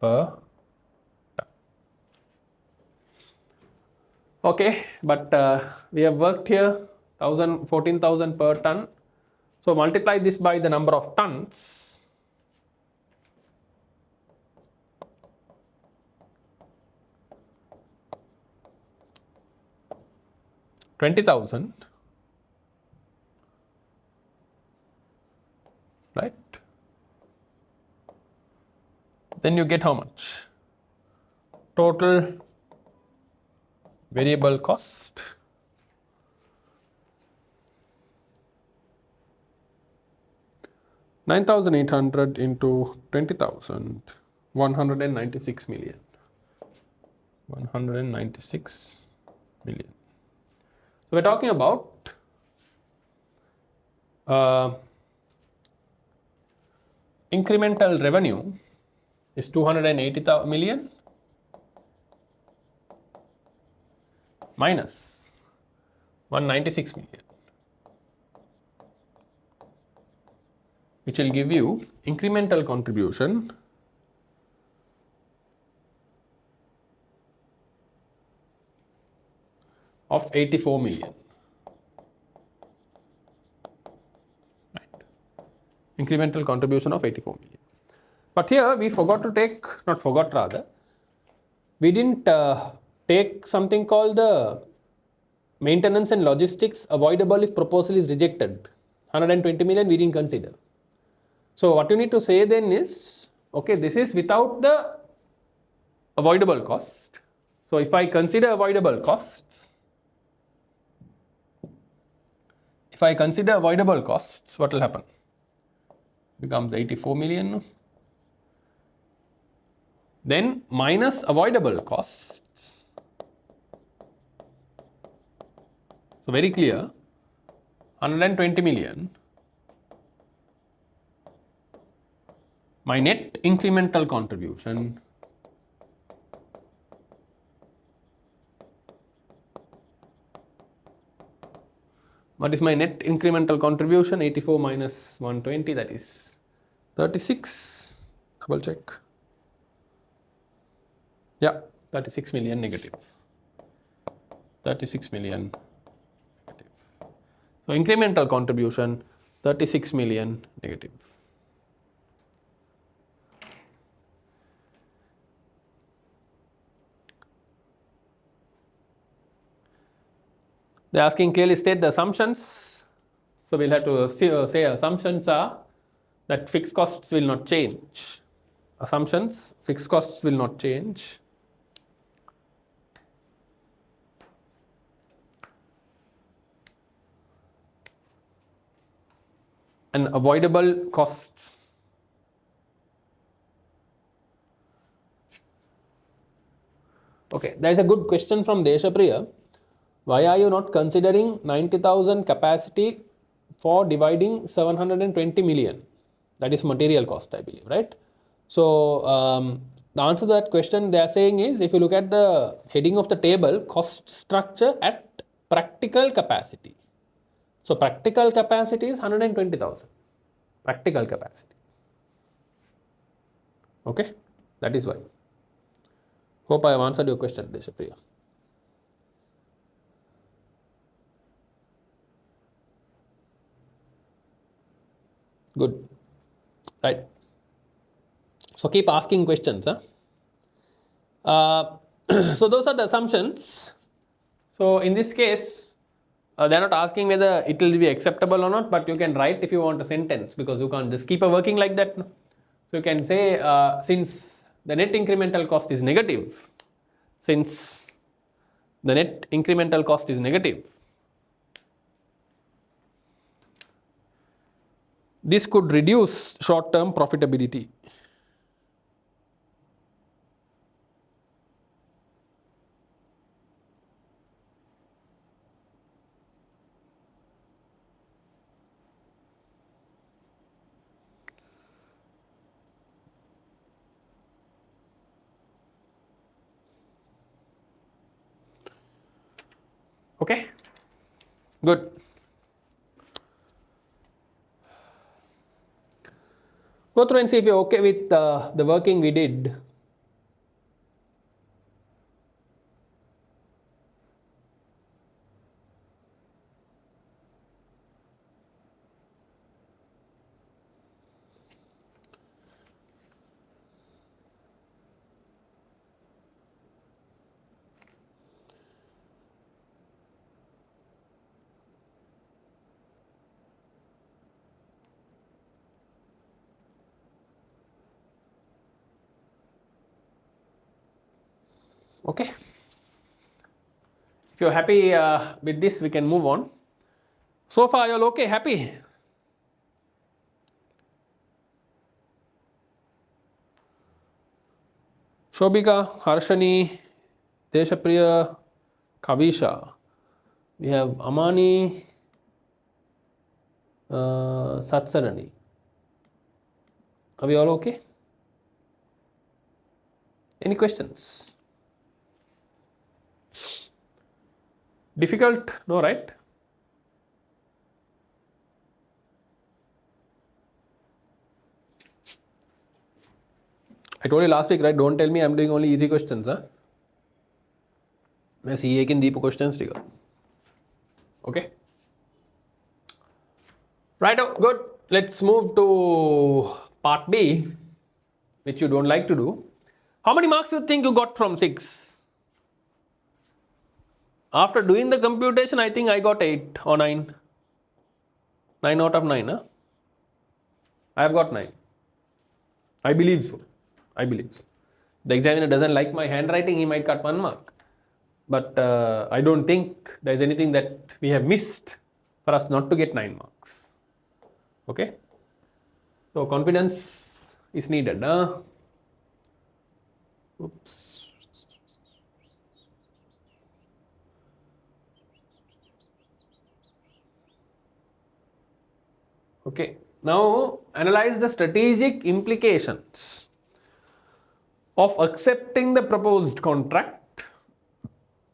Speaker 1: per ton. Okay, but we have worked here 14,000 per ton. So multiply this by the number of tons. 20,000, right? Then you get how much? Total variable cost $9,800 into 20,000, 196 million. 196 million. So we're talking about incremental revenue is 280 million minus 196 million, which will give you incremental contribution of 84 million. Right. Incremental contribution of 84 million. But here we forgot to take, not forgot rather, we didn't take something called the maintenance and logistics avoidable if proposal is rejected. 120 million we didn't consider. So what you need to say then is, okay, this is without the avoidable cost. So if I consider avoidable costs, what will happen? Becomes 84 million. Then minus avoidable costs. So very clear, 120 million. My net incremental contribution what is my net incremental contribution? 84 minus 120, that is 36. Double check. Yeah, 36 million negative. 36 million negative. So incremental contribution 36 million negative. They are asking clearly state the assumptions. So we'll have to say assumptions are that fixed costs will not change. Assumptions, fixed costs will not change. And avoidable costs. Okay, there is a good question from Deshapriya. Why are you not considering 90,000 capacity for dividing 720 million? That is material cost, I believe, right? So the answer to that question they are saying is, if you look at the heading of the table, cost structure at practical capacity. So practical capacity is 120,000. Practical capacity. Okay, that is why. Hope I have answered your question, Deshapriya. Good. Right. So keep asking questions. Huh? So those are the assumptions. So in this case, they're not asking whether it will be acceptable or not, but you can write if you want a sentence, because you can't just keep working like that. So you can say, since the net incremental cost is negative, this could reduce short-term profitability. Okay, good. Go through and see if you're okay with the working we did. Okay. If you're happy with this, we can move on. So far, you're okay, happy? Shobika, Harshani, Deshapriya, Kavisha. We have Amani, Satsarani. Are we all okay? Any questions? Difficult? No, right? I told you last week, right? Don't tell me I'm doing only easy questions, huh? मैं CA की deep questions दिगा. Okay. Right. Oh, good. Let's move to part B, which you don't like to do. How many marks you think you got from 6? After doing the computation, I think I got 8 or 9. 9 out of 9, huh? I have got 9. I believe so. I believe so. The examiner doesn't like my handwriting, he might cut 1 mark. But I don't think there is anything that we have missed for us not to get 9 marks. Okay? So confidence is needed. Oops. Okay. Now analyze the strategic implications of accepting the proposed contract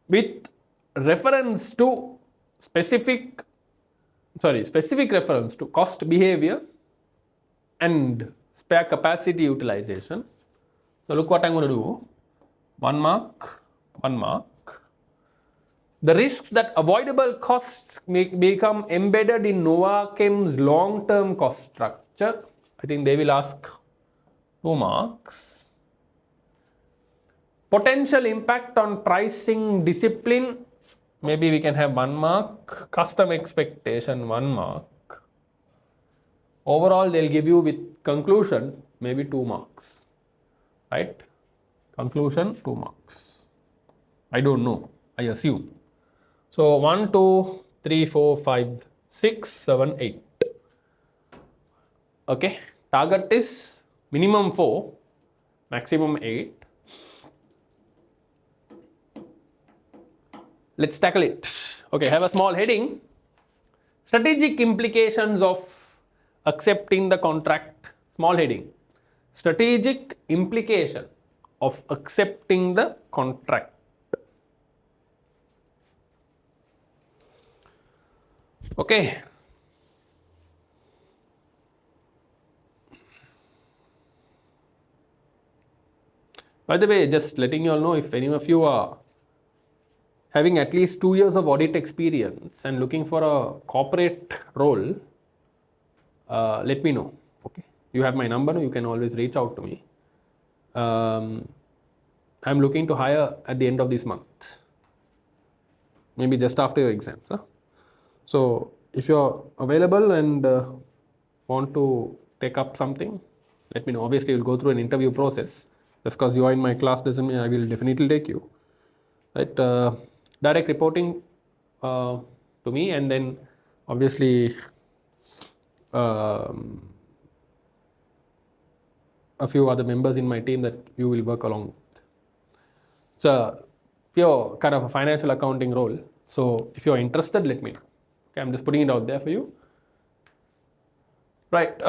Speaker 1: with reference to specific reference to cost behavior and spare capacity utilization. So look what I'm going to do. 1 mark, 1 mark. The risks that avoidable costs may become embedded in Novachem's long-term cost structure. I think they will ask 2 marks. Potential impact on pricing discipline. Maybe we can have 1 mark. Custom expectation, 1 mark. Overall, they'll give you with conclusion, maybe 2 marks. Right? Conclusion, 2 marks. I don't know. I assume. So 1, 2, 3, 4, 5, 6, 7, 8. Okay. Target is minimum 4, maximum 8. Let's tackle it. Okay, have a small heading. Strategic implications of accepting the contract. Small heading. Strategic implication of accepting the contract. Okay. By the way, just letting you all know, if any of you are having at least 2 years of audit experience and looking for a corporate role, let me know. Okay, you have my number. You can always reach out to me. I'm looking to hire at the end of this month, maybe just after your exams. Huh? So if you're available and want to take up something, let me know. Obviously, we'll go through an interview process. Just because you are in my class doesn't mean I will definitely take you. Right? Direct reporting to me, and then obviously a few other members in my team that you will work along with. It's a pure kind of a financial accounting role. So if you're interested, let me know. Okay, I'm just putting it out there for you. Right.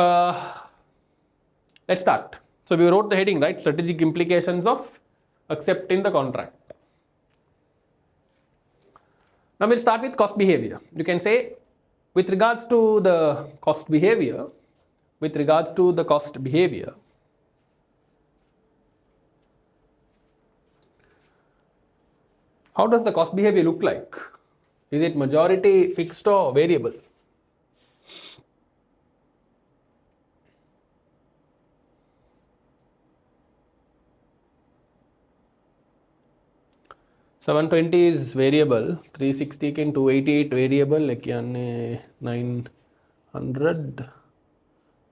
Speaker 1: Let's start. So we wrote the heading, right? Strategic implications of accepting the contract. Now we'll start with cost behavior. You can say with regards to the cost behavior, with regards to the cost behavior, how does the cost behavior look like? Is it majority fixed or variable? $720 is variable, $360 can $288 variable, like 900,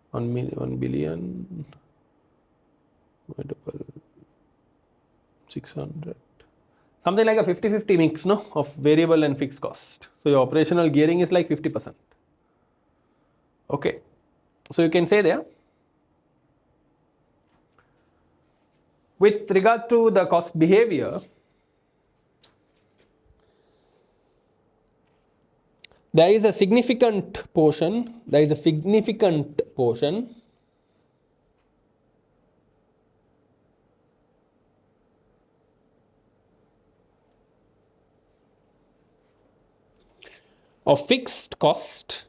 Speaker 1: 1 billion, multiple 600. Something like a 50-50 mix, no, of variable and fixed cost. So your operational gearing is like 50%. Okay. So you can say there, with regards to the cost behavior, there is a significant portion of fixed costs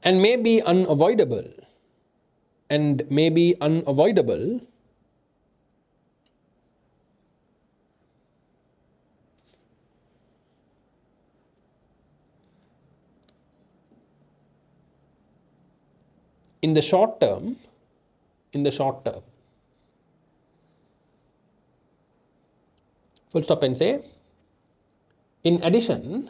Speaker 1: and may be unavoidable in the short term. Full stop and say, in addition,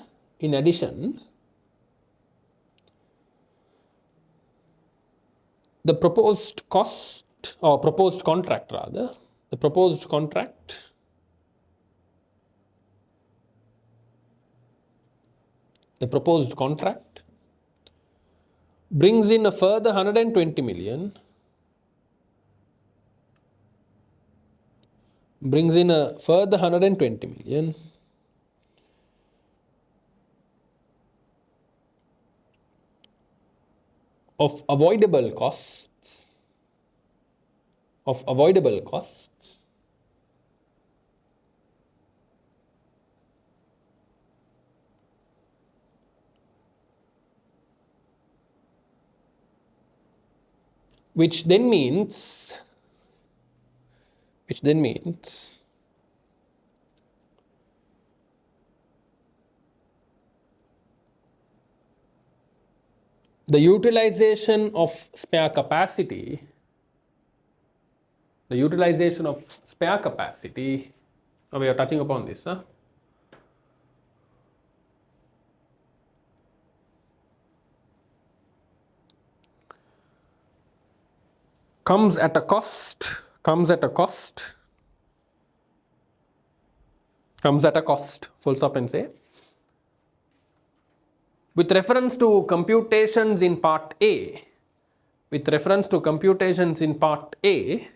Speaker 1: the proposed cost or proposed contract rather, the proposed contract brings in a further 120 million, of avoidable costs, which then means the utilization of spare capacity, now we are touching upon this, comes at a cost, full stop and say, with reference to computations in part A, with reference to computations in part A,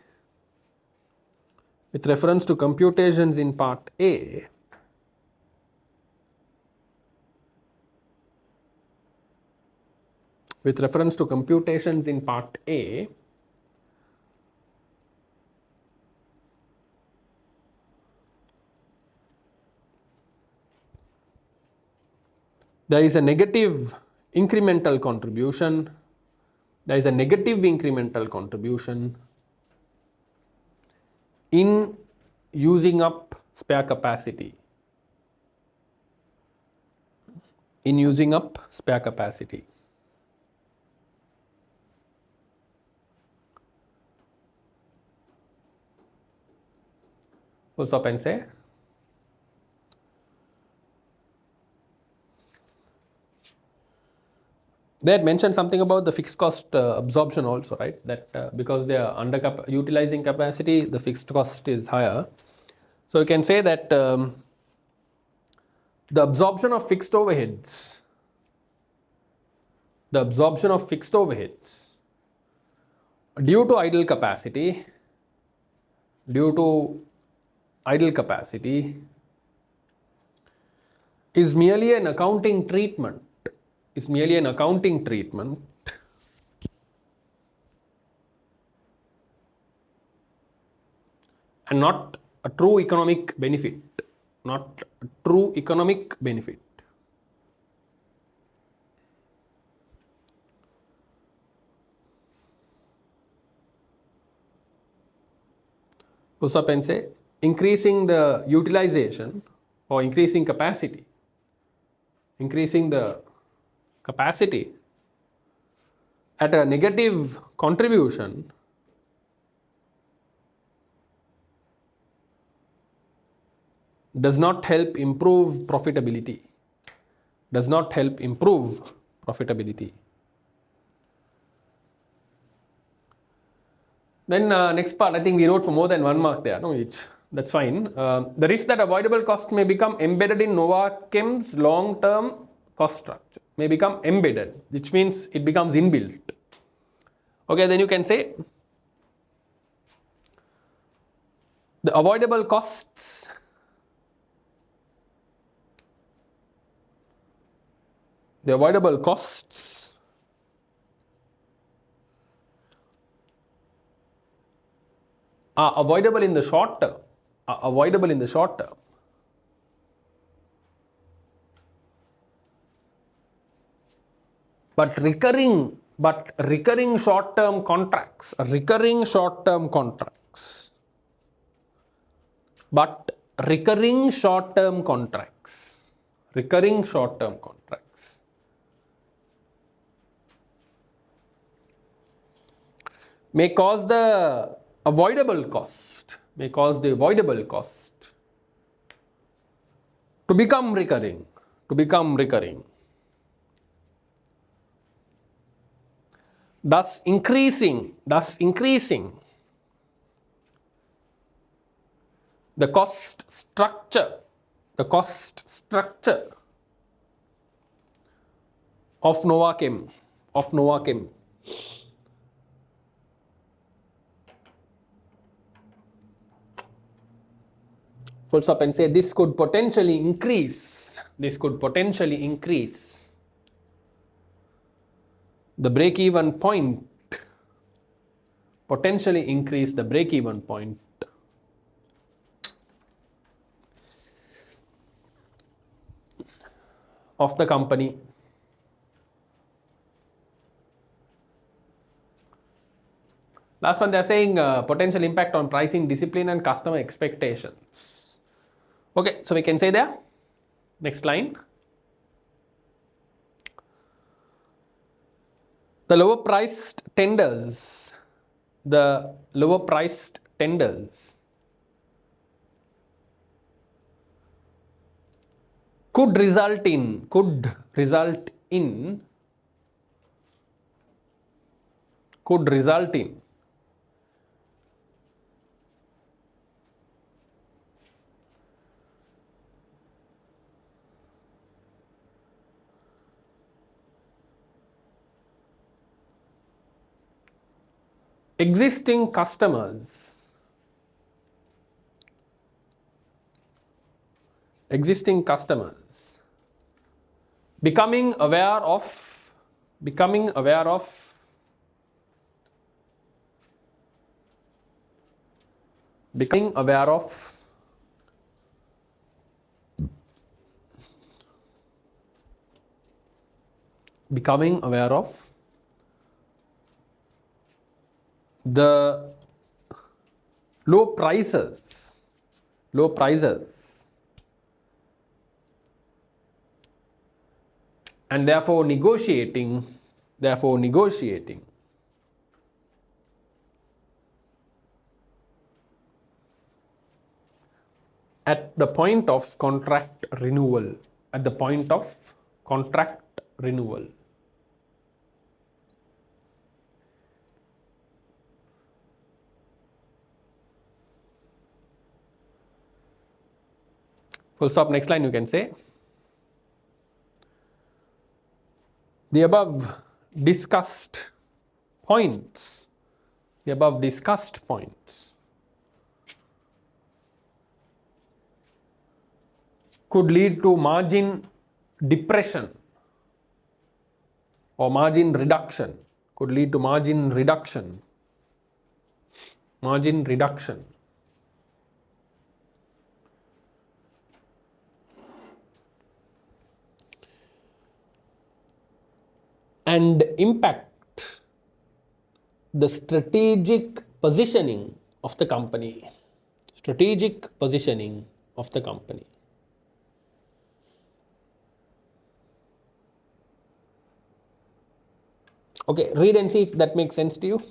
Speaker 1: there is a negative incremental contribution. In using up spare capacity. Full stop and say, they had mentioned something about the fixed cost absorption also, right? That because they are utilizing capacity, the fixed cost is higher. So you can say that the absorption of fixed overheads, due to idle capacity, is merely an accounting treatment. is merely an accounting treatment and not a true economic benefit. Not a true economic benefit. Usapen say increasing the utilization or increasing capacity. Increasing the capacity at a negative contribution does not help improve profitability. Does not help improve profitability. Then next part, I think we wrote for more than 1 mark there. No, that's fine. The risk that avoidable cost may become embedded in Novachem's long-term cost structure. May become embedded, which means it becomes inbuilt. Okay, then you can say the avoidable costs are avoidable in the short term. But recurring short-term contracts, may cause the avoidable cost, to become recurring, thus increasing the cost structure of Novachem. Full stop and say this could potentially increase the break-even point, of the company. Last one, they are saying potential impact on pricing discipline and customer expectations. Okay, so we can say there. Next line. The lower priced tenders could result in existing customers becoming aware of the low prices and therefore negotiating at the point of contract renewal. Full stop. Next line you can say the above discussed points could lead to margin depression or margin reduction, could lead to margin reduction. Margin reduction. And impact the strategic positioning of the company. Strategic positioning of the company. Okay, read and see if that makes sense to you.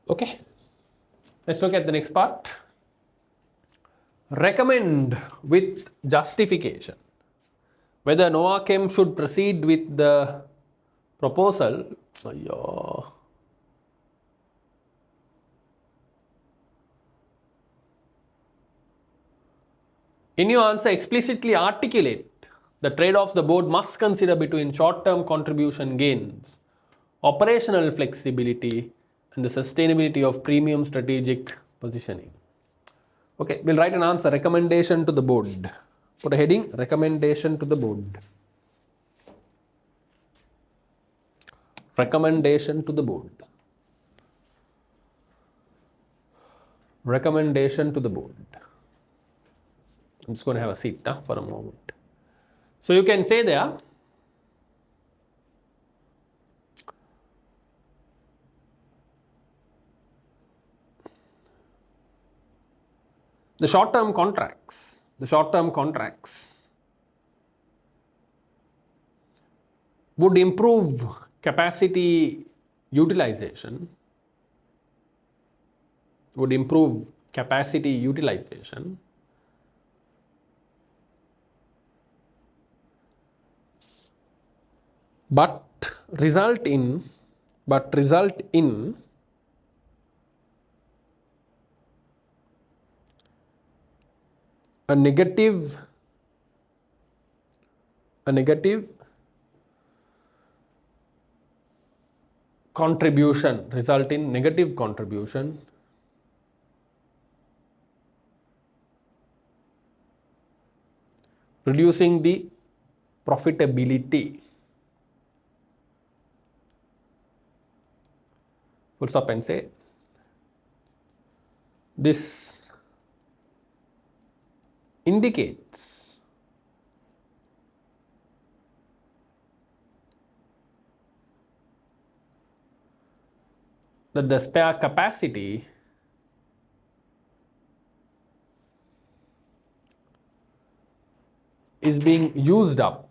Speaker 1: Okay, let's look at the next part. Recommend with justification. Whether Noachem should proceed with the proposal. In your answer, explicitly articulate the trade-offs the board must consider between short-term contribution gains, operational flexibility, and the sustainability of premium strategic positioning. Okay, we'll write an answer, recommendation to the board. Put a heading, recommendation to the board. Recommendation to the board. Recommendation to the board. I'm just going to have a seat for a moment. So you can say there, the short-term contracts would improve capacity utilization, but result in a negative contribution, reducing the profitability. Full stop and say, this indicates that the spare capacity is being used up,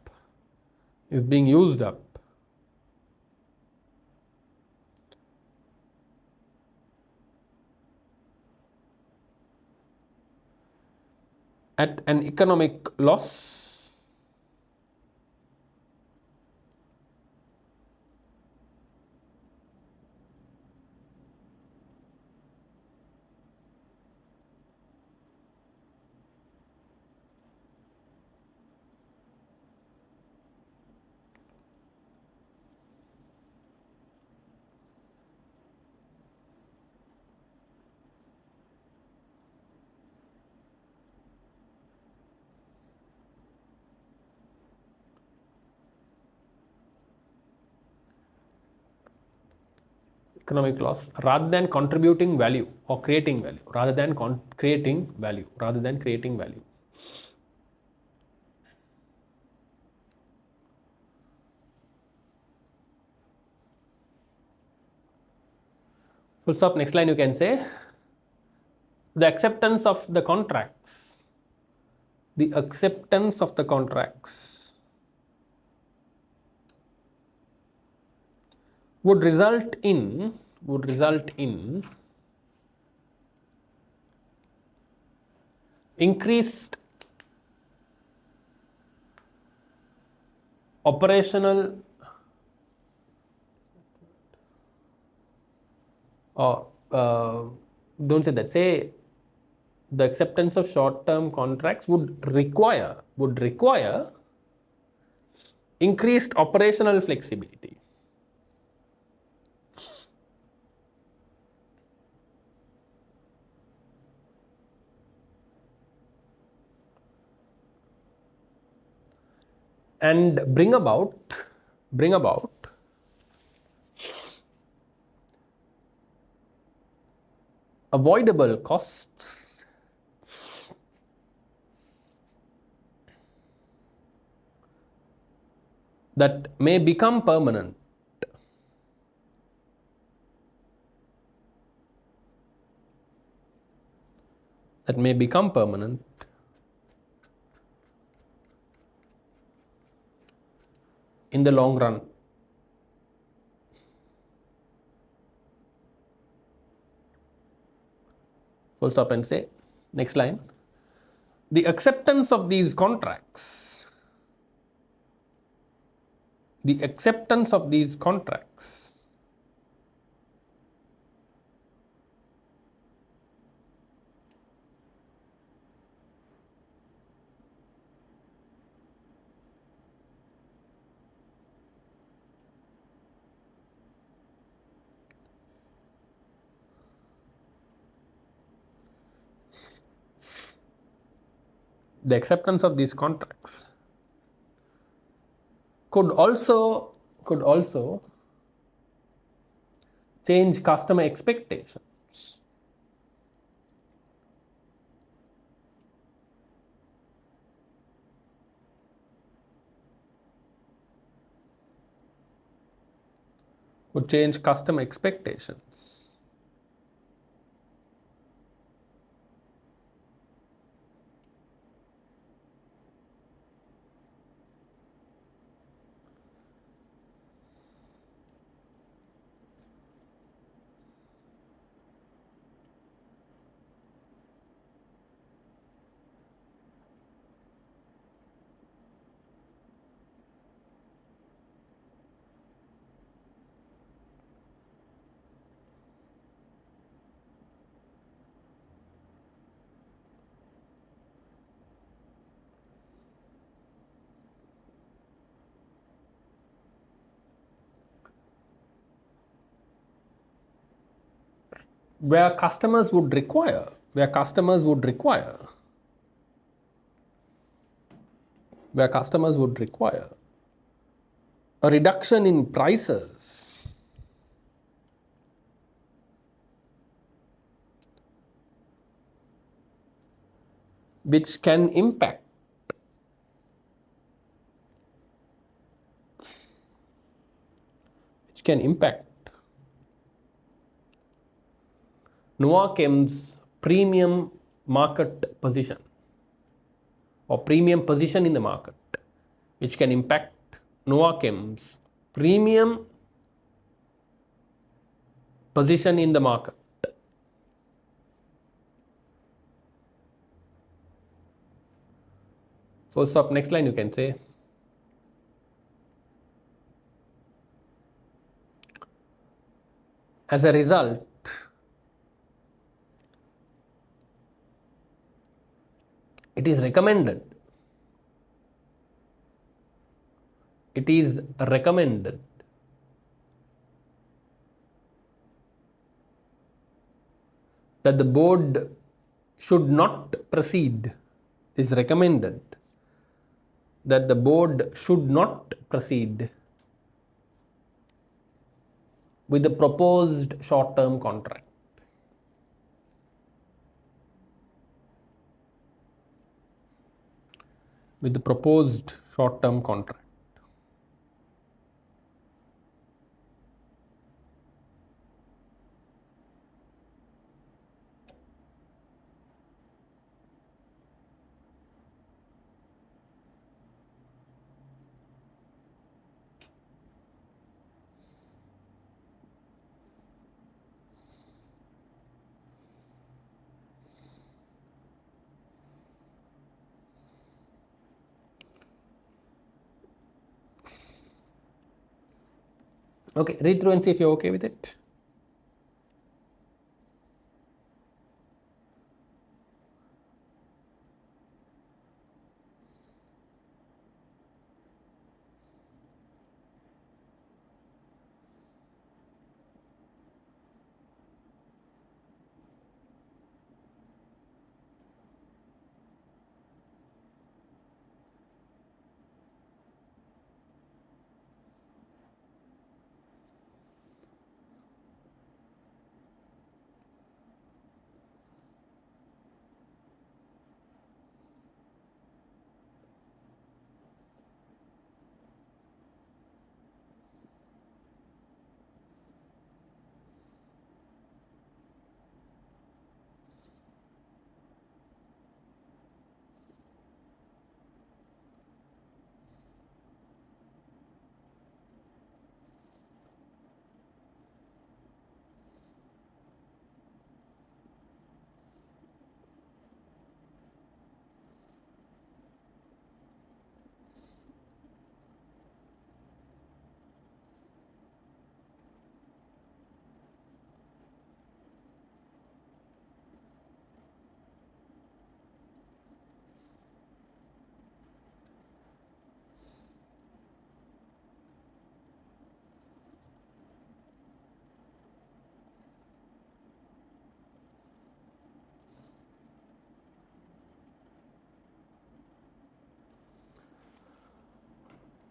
Speaker 1: at an economic loss economic loss rather than contributing value or creating value, rather than creating value. Full stop. Next line you can say the acceptance of the contracts, would result in increased operational or don't say that, say the acceptance of short-term contracts would require increased operational flexibility. And bring about avoidable costs that may become permanent. In the long run. Full stop and say, next line, the acceptance of these contracts could also change customer expectations. Where customers would require a reduction in prices which can impact Nuakem's premium market position or premium position in the market, which can impact Nuakem's premium position in the market. Full stop. Next line you can say, as a result, it is recommended that the board should not proceed with the proposed short-term contract. With the proposed short-term contract. Okay, read through and see if you're okay with it.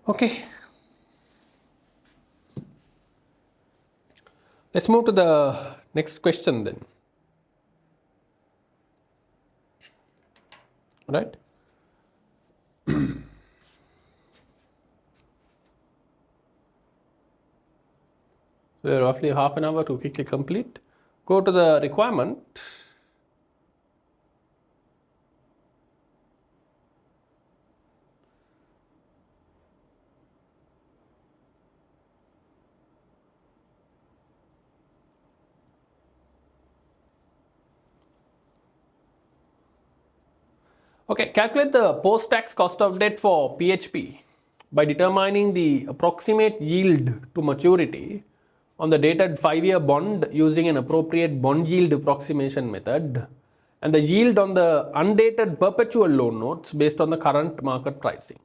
Speaker 1: Okay. Let's move to the next question then. Right? So roughly half an hour to quickly complete. Go to the requirement. Okay, calculate the post-tax cost of debt for PHP by determining the approximate yield to maturity on the dated 5-year bond using an appropriate bond yield approximation method, and the yield on the undated perpetual loan notes based on the current market pricing.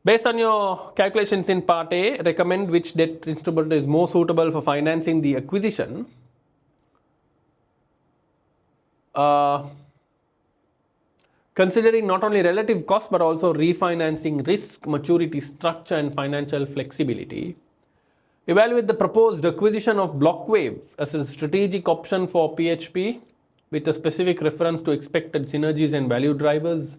Speaker 1: Based on your calculations in part A, recommend which debt instrument is more suitable for financing the acquisition. Considering not only relative cost but also refinancing risk, maturity structure, and financial flexibility. Evaluate the proposed acquisition of Blockwave as a strategic option for PHP with a specific reference to expected synergies and value drivers,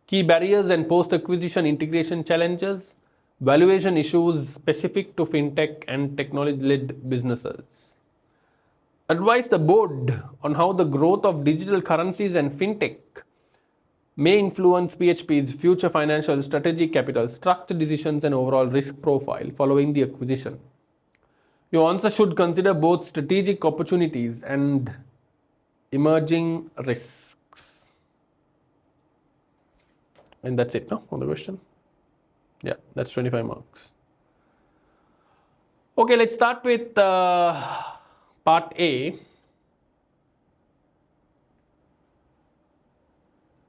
Speaker 1: key barriers and post-acquisition integration challenges, valuation issues specific to fintech and technology-led businesses. Advise the board on how the growth of digital currencies and fintech may influence PHP's future financial strategy, capital structure decisions, and overall risk profile following the acquisition. Your answer should consider both strategic opportunities and emerging risks. And that's it, no? On the question? Yeah, that's 25 marks. Okay, let's start with part A.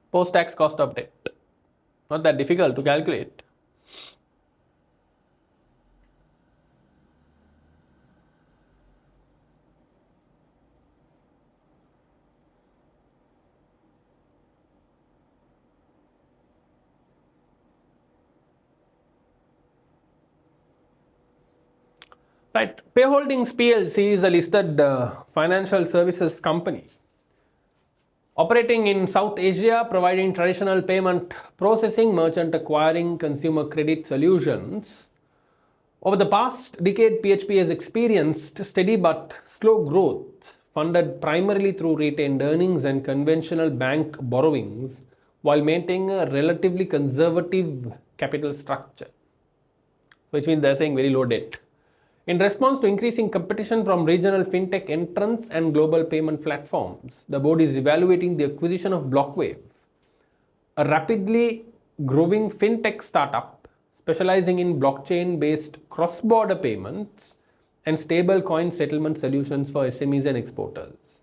Speaker 1: Post-tax cost of debt. Not that difficult to calculate. Right. Pay Holdings PLC is a listed financial services company operating in South Asia, providing traditional payment processing, merchant acquiring, consumer credit solutions. Over the past decade, PHP has experienced steady but slow growth, funded primarily through retained earnings and conventional bank borrowings, while maintaining a relatively conservative capital structure, which means they're saying very low debt. In response to increasing competition from regional fintech entrants and global payment platforms, the board is evaluating the acquisition of Blockwave, a rapidly growing fintech startup specializing in blockchain-based cross-border payments and stablecoin settlement solutions for SMEs and exporters.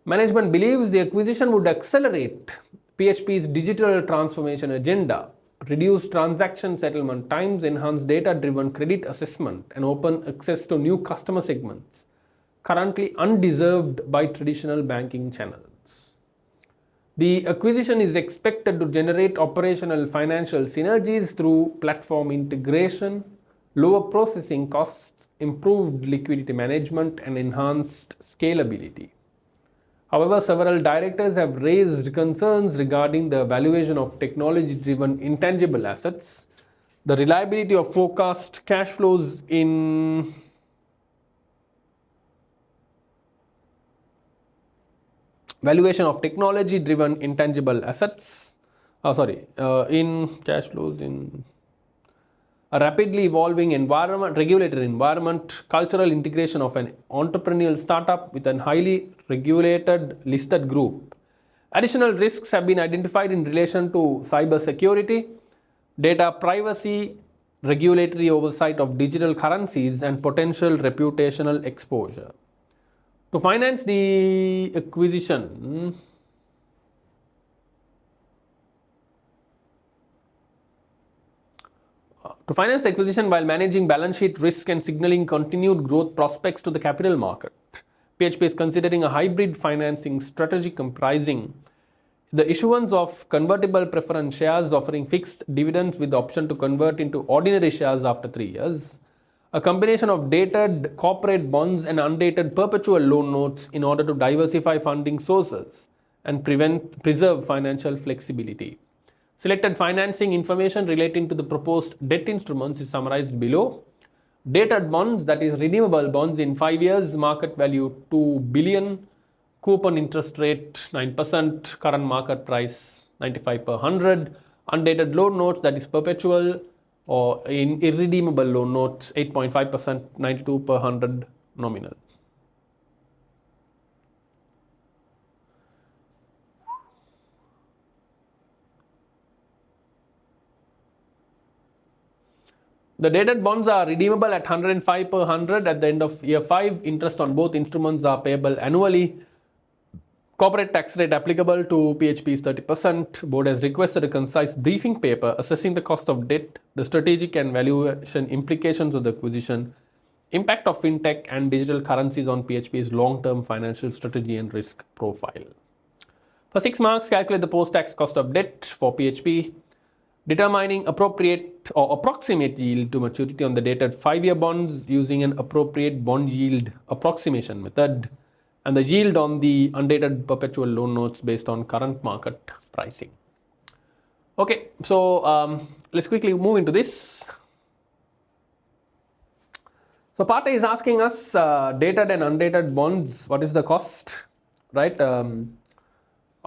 Speaker 1: Management believes the acquisition would accelerate PHP's digital transformation agenda, reduce transaction settlement times, enhance data-driven credit assessment, and open access to new customer segments currently undeserved by traditional banking channels. The acquisition is expected to generate operational financial synergies through platform integration, lower processing costs, improved liquidity management, and enhanced scalability. However, several directors have raised concerns regarding the valuation of technology-driven intangible assets, the reliability of forecast cash flows in valuation of technology-driven intangible assets, in cash flows in a rapidly evolving environment, regulatory environment, cultural integration of an entrepreneurial startup with a highly regulated listed group. Additional risks have been identified in relation to cybersecurity, data privacy, regulatory oversight of digital currencies, and potential reputational exposure. To finance the acquisition, while managing balance sheet risk and signaling continued growth prospects to the capital market, PHP is considering a hybrid financing strategy comprising the issuance of convertible preference shares offering fixed dividends with the option to convert into ordinary shares after 3 years, a combination of dated corporate bonds and undated perpetual loan notes in order to diversify funding sources and preserve financial flexibility. Selected financing information relating to the proposed debt instruments is summarized below. Dated bonds, that is redeemable bonds in 5 years, market value 2 billion, coupon interest rate 9%, current market price 95 per 100. Undated loan notes, that is perpetual or in irredeemable loan notes 8.5%, 92 per 100 nominal. The dated bonds are redeemable at 105 per 100 at the end of year 5. Interest on both instruments are payable annually. Corporate tax rate applicable to PHP is 30%. Board has requested a concise briefing paper assessing the cost of debt, the strategic and valuation implications of the acquisition, impact of fintech and digital currencies on PHP's long-term financial strategy and risk profile. For 6 marks, calculate the post-tax cost of debt for PHP, determining appropriate or approximate yield to maturity on the dated 5-year bonds using an appropriate bond yield approximation method, and the yield on the undated perpetual loan notes based on current market pricing. Okay, so let's quickly move into this. So Pata is asking us dated and undated bonds, what is the cost, right? I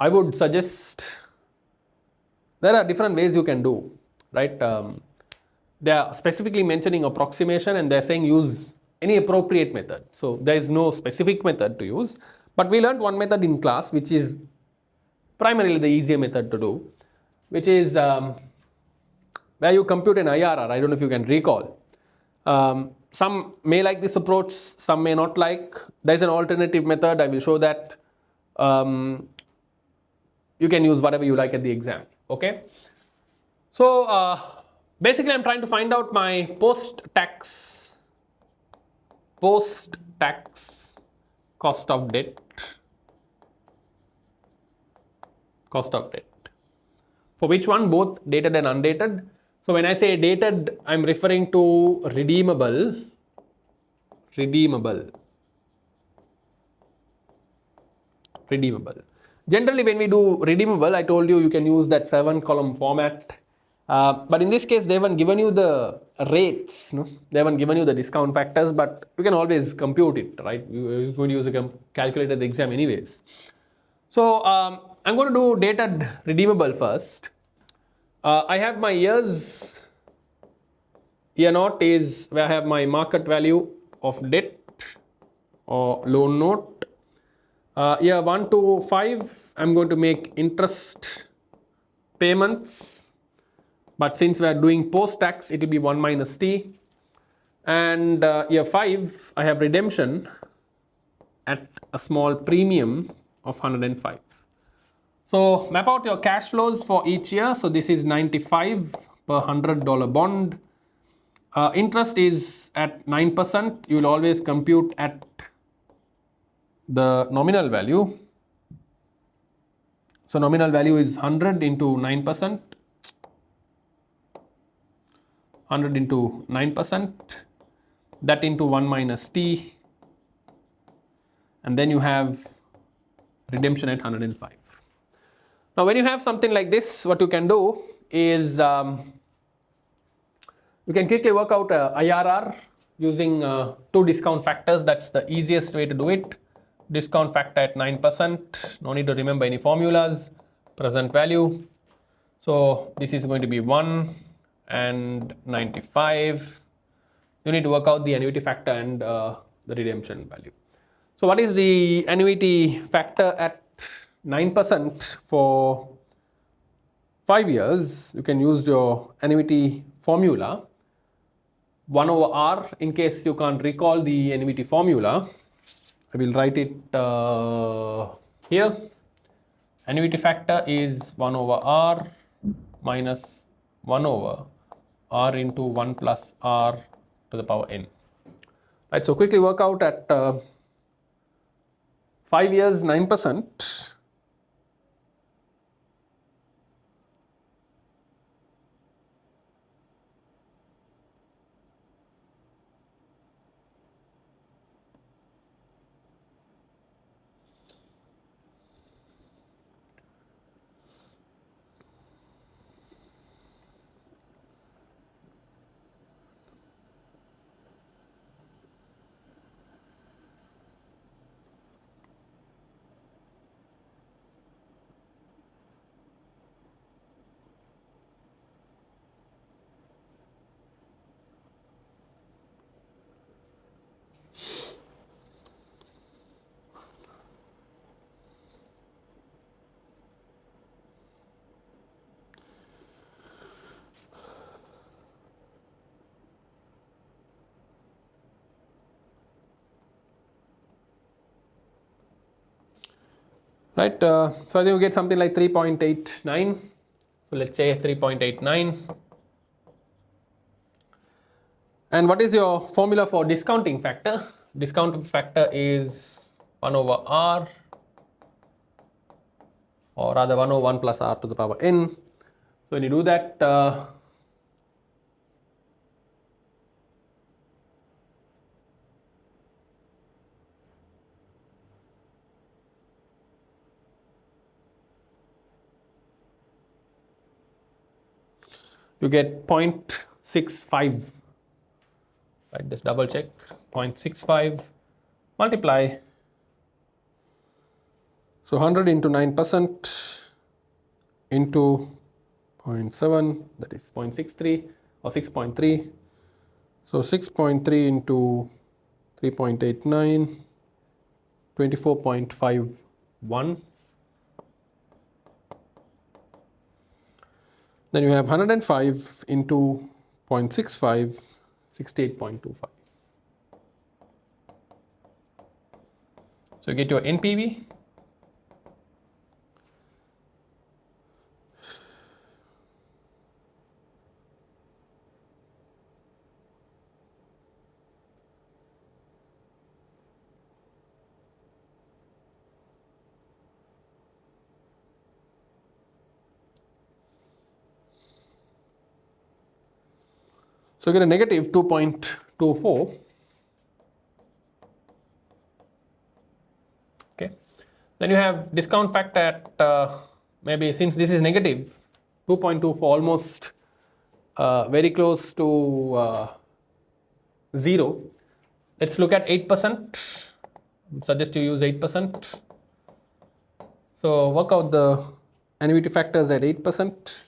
Speaker 1: would suggest there are different ways you can do, right? They are specifically mentioning approximation and they're saying use any appropriate method. So there is no specific method to use, but we learned one method in class, which is primarily the easier method to do, which is where you compute an IRR. I don't know if you can recall. Some may like this approach, some may not like. There's an alternative method. I will show that. You can use whatever you like at the exam. Okay. So basically, I'm trying to find out my post-tax cost of debt. For which one? Both dated and undated. So when I say dated, I'm referring to redeemable redeemable. Generally, when we do redeemable, I told you can use that 7-column format. But in this case, they haven't given you the rates. No? They haven't given you the discount factors, but you can always compute it, right? You're going to use a calculator at the exam anyways. So I'm going to do dated redeemable first. I have my years. Year naught is where I have my market value of debt or loan note. Year 1 to 5, I'm going to make interest payments. But since we are doing post-tax, it will be 1 minus T. And year 5, I have redemption at a small premium of 105. So map out your cash flows for each year. So this is 95 per $100 bond. Interest is at 9%. You will always compute at the nominal value. So nominal value is 100 into 9%. 100 into 9%. That into 1 minus T. And then you have redemption at 105. Now when you have something like this, what you can do is you can quickly work out IRR using 2 discount factors. That's the easiest way to do it. Discount factor at 9%. No need to remember any formulas. Present value. So this is going to be 1 and 95. You need to work out the annuity factor and the redemption value. So what is the annuity factor at 9% for 5 years? You can use your annuity formula 1 over R. In case you can't recall the annuity formula, I will write it here. Annuity factor is 1 over R minus 1 over R into 1 plus R to the power n. Right, so quickly work out at 5 years 9%. Right, so I think you get something like 3.89. So let's say 3.89. And what is your formula for discounting factor? Discounting factor is 1 over R, or rather 1 over 1 plus R to the power n. So when you do that, you get 0.65. Right, just double check. 0.65 multiply. So 100 into 9% into 0.7, that is 0.63 or 6.3. So 6.3 into 3.89, 24.51. Then you have 105 into 0.65, 68.25. So you get your NPV. So you get a negative 2.24. Then you have discount factor at maybe, since this is negative, 2.24, almost very close to 0. Let's look at 8%. Suggest you use 8%. So work out the annuity factors at 8%.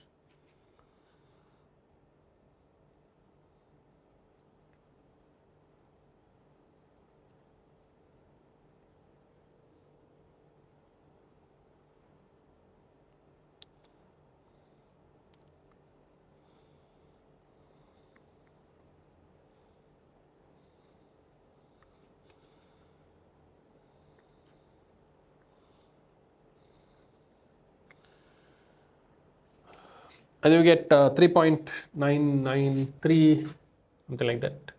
Speaker 1: And you get 3.993, something like that.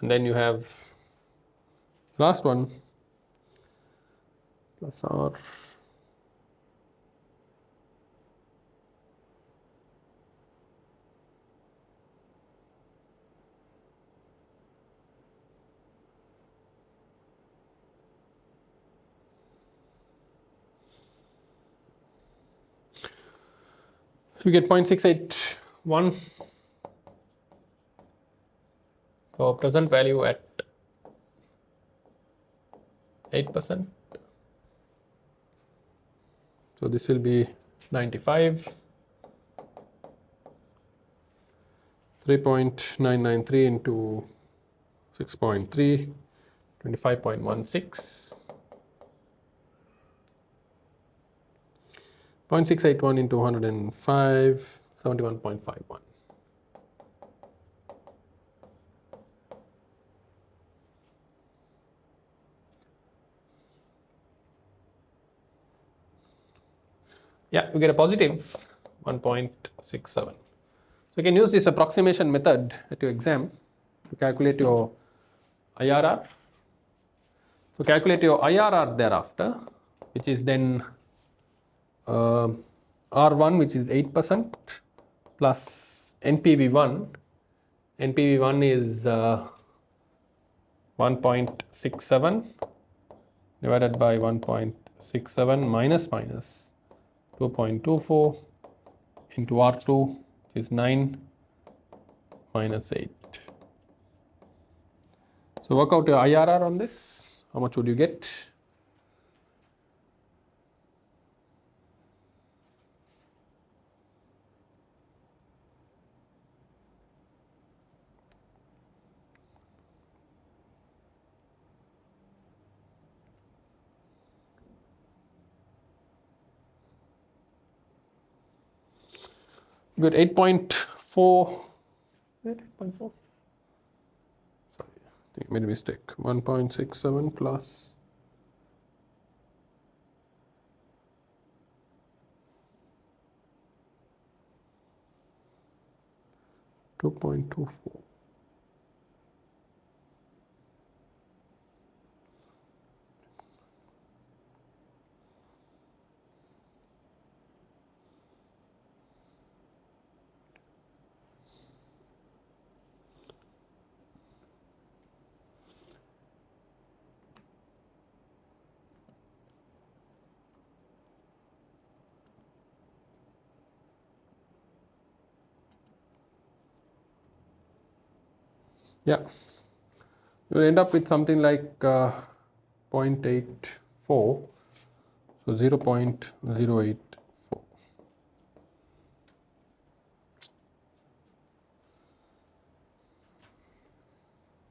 Speaker 1: And then you have last one plus R. You get 0.681. So present value at 8%. So this will be 95. 3.993 into 6.3, 25.16. 0.681 into 105, 71.51. Yeah, you get a positive 1.67. So you can use this approximation method at your exam to calculate your IRR. So calculate your IRR thereafter, which is then R1, which is 8%, plus NPV1. NPV1 is 1.67 divided by 1.67 minus 2.24 into R2, which is 9 minus 8. So work out your IRR on this. How much would you get? Good, 8.4. 8.4. Sorry, I think I made a mistake. 1.67 plus 2.24. Yeah, you will end up with something like 0.84, so 0.084.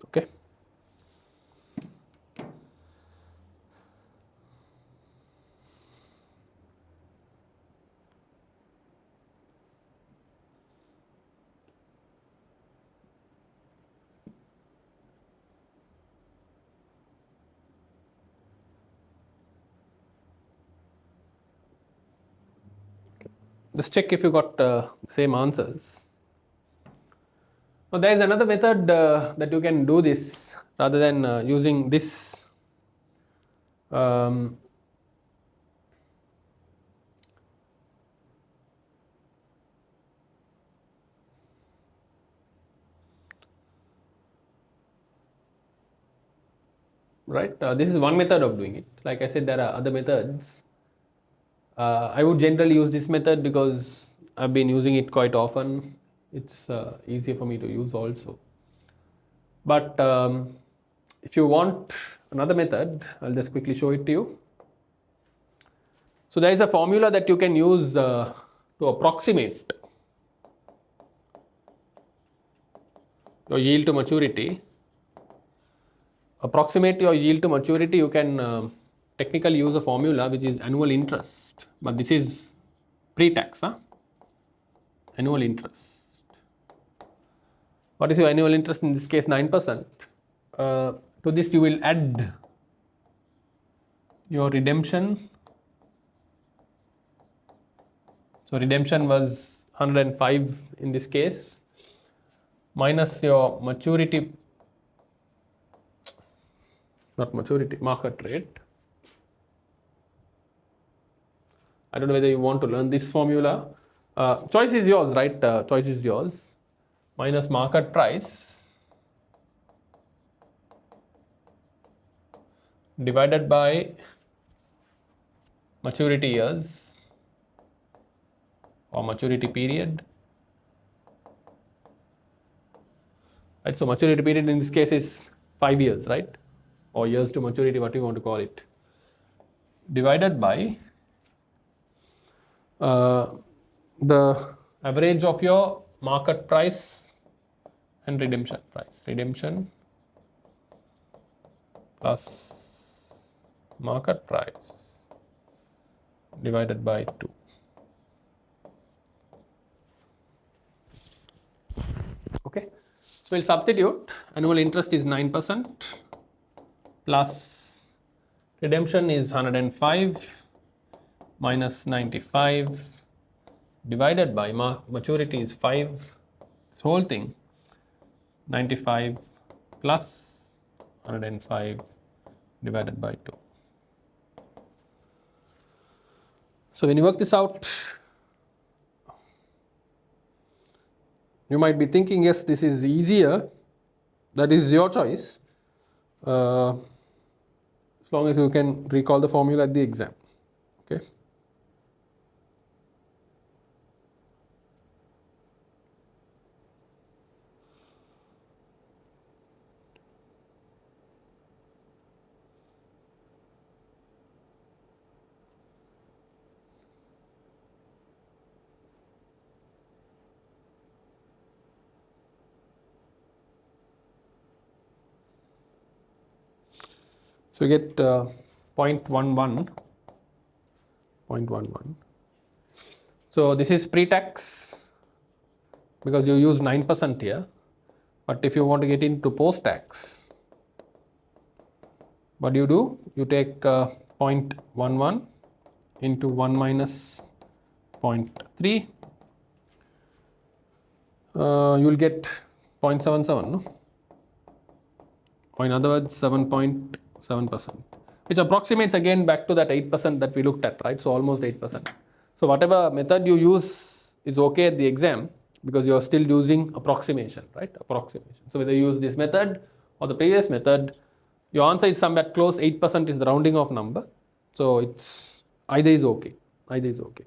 Speaker 1: Okay. Just check if you got the same answers. Now there is another method that you can do this rather than using this. right? This is one method of doing it. Like I said, there are other methods. I would generally use this method because I've been using it quite often. It's easier for me to use also. But if you want another method, I'll just quickly show it to you. So there is a formula that you can use to approximate your yield to maturity. Approximate your yield to maturity, you can technically use a formula which is annual interest, but this is pre-tax, annual interest. What is your annual interest? In this case, 9%. To this you will add your redemption. So redemption was 105 in this case, minus your maturity, not maturity, market rate. I don't know whether you want to learn this formula. Choice is yours, right? Choice is yours. Minus market price divided by maturity years or maturity period. Right, so maturity period in this case is 5 years, right? Or years to maturity, what you want to call it. Divided by the average of your market price and redemption price. Redemption plus market price divided by 2. Okay, so we'll substitute. Annual interest is 9% plus redemption is 105 minus 95 divided by maturity is 5. This whole thing 95 plus 105 divided by 2. So when you work this out, you might be thinking, yes, this is easier. That is your choice. As long as you can recall the formula at the exam. Okay. So you get 0.11. So this is pre-tax because you use 9% here. But if you want to get into post-tax, what do? You take 0.11 into 1 minus 0.3. You will get 0.77, no? Or in other words, 7.7%, which approximates again back to that 8% that we looked at, right? So almost 8%. So whatever method you use is okay at the exam because you are still using approximation, right? Approximation. So whether you use this method or the previous method, your answer is somewhat close. 8% is the rounding off number. So it's either is okay. Either is okay.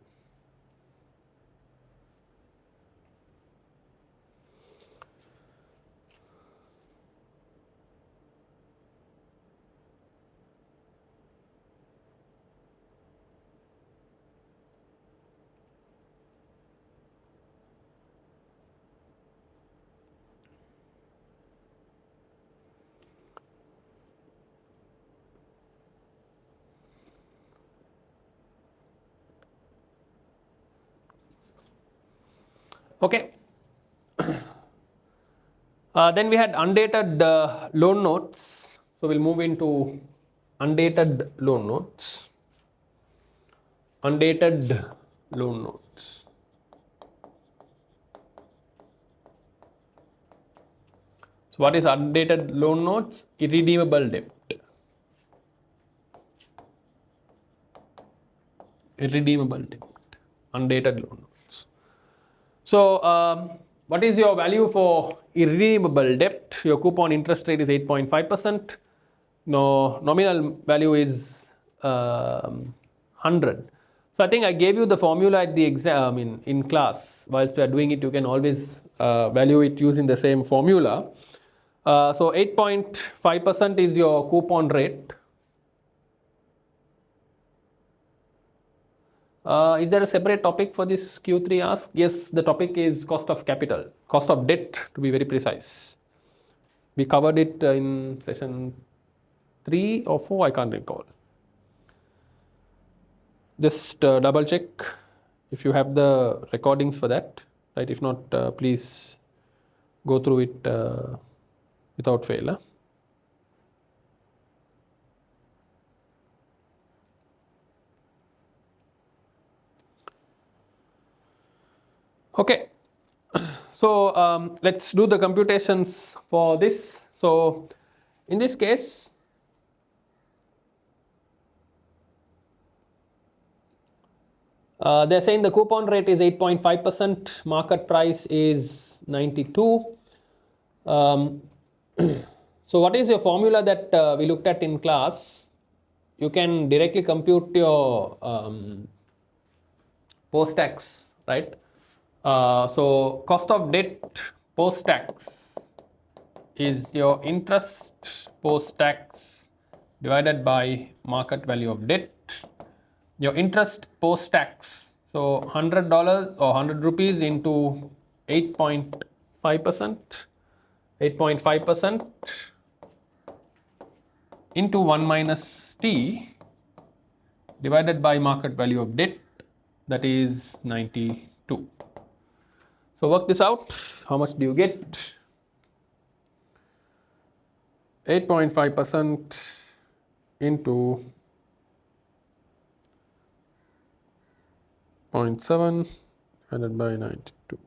Speaker 1: Okay. Then we had undated loan notes. So we'll move into undated loan notes. Undated loan notes. So what is undated loan notes? Irredeemable debt. Irredeemable debt. Undated loan notes. So what is your value for irredeemable debt? Your coupon interest rate is 8.5%. No, nominal value is 100. So I think I gave you the formula at the exam, I mean in class. Whilst we are doing it, you can always value it using the same formula. So 8.5% is your coupon rate. Is there a separate topic for this Q3 ask? Yes, the topic is cost of capital, cost of debt to be very precise. We covered it in session 3 or 4, I can't recall. Just double check if you have the recordings for that, right? If not, please go through it without fail. Huh? Okay, so let's do the computations for this. So in this case, they're saying the coupon rate is 8.5%, market price is 92. So what is your formula that we looked at in class? You can directly compute your post-tax, right? So cost of debt post-tax is your interest post-tax divided by market value of debt. Your interest post-tax, so $100 or 100 rupees into 8.5%, 8.5% into 1 minus T divided by market value of debt, that is 92. So work this out. How much do you get? 8.5% into 0.7 divided by 92.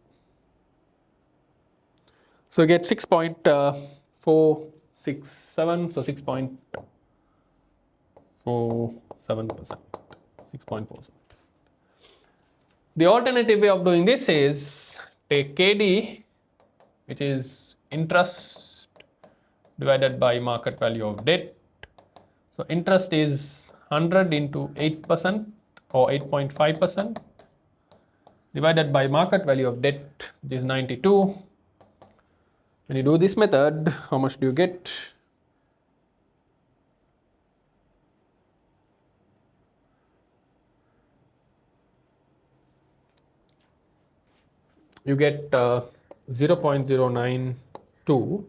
Speaker 1: So you get 6.467, so 6.47%. 6.47. The alternative way of doing this is take KD, which is interest divided by market value of debt. So interest is 100 into 8% or 8.5% divided by market value of debt, which is 92. When you do this method, how much do you get? You get 0.092,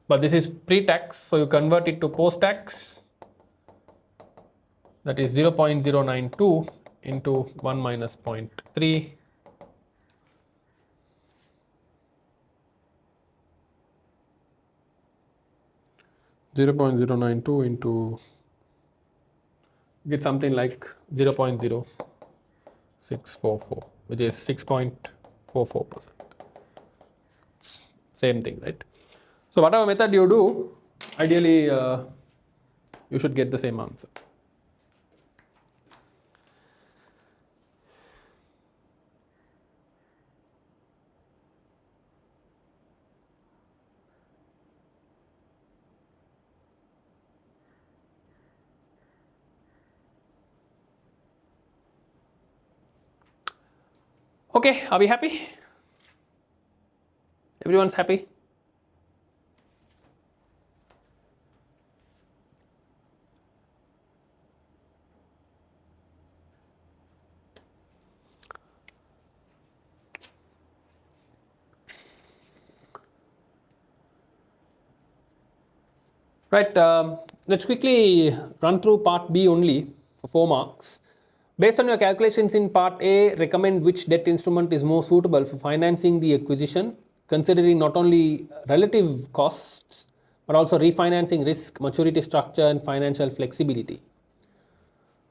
Speaker 1: but this is pre-tax, so you convert it to post-tax. That is 0.092 into 1 minus 0.3. Zero 0.092 into, get something like 0.0644, which is 6.44%. Same thing, right? So whatever method you do, ideally you should get the same answer. Okay, are we happy? Everyone's happy? Right, let's quickly run through part B only for 4 marks. Based on your calculations in part A, recommend which debt instrument is more suitable for financing the acquisition, considering not only relative costs, but also refinancing risk, maturity structure, and financial flexibility.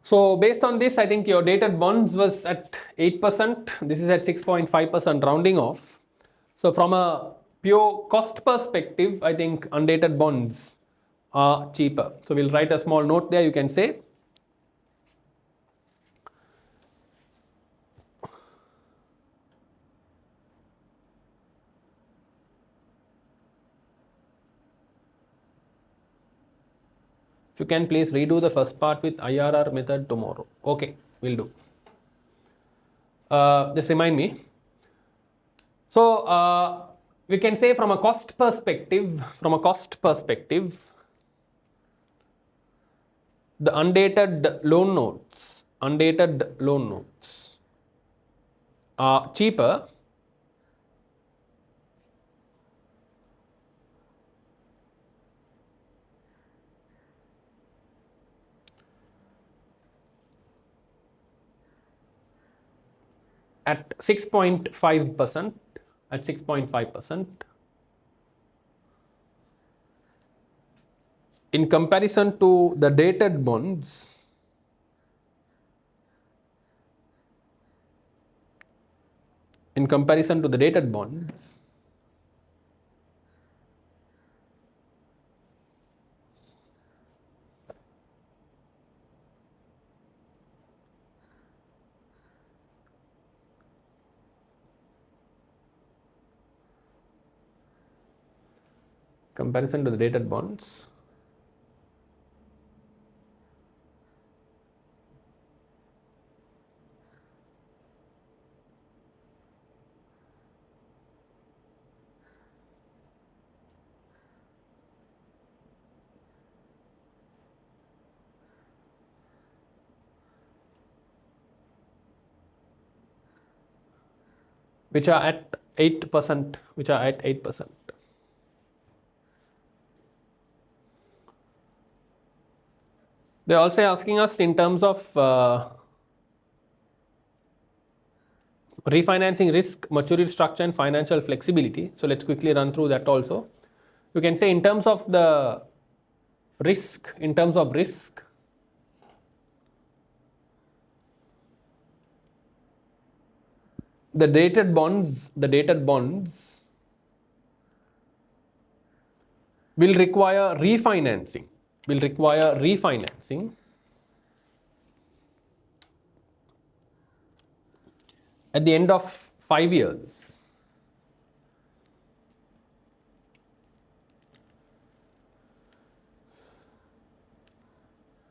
Speaker 1: So based on this, I think your dated bonds was at 8%. This is at 6.5% rounding off. So from a pure cost perspective, I think undated bonds are cheaper. So we'll write a small note there. You can say If you can please redo the first part with IRR method tomorrow. Okay, we'll do. Just remind me. So we can say from a cost perspective, the undated loan notes are cheaper at 6.5% in comparison to the dated bonds which are at 8%, They're also asking us in terms of refinancing risk, maturity structure and financial flexibility. So let's quickly run through that also. You can say in terms of the risk, the dated bonds will require refinancing at the end of 5 years.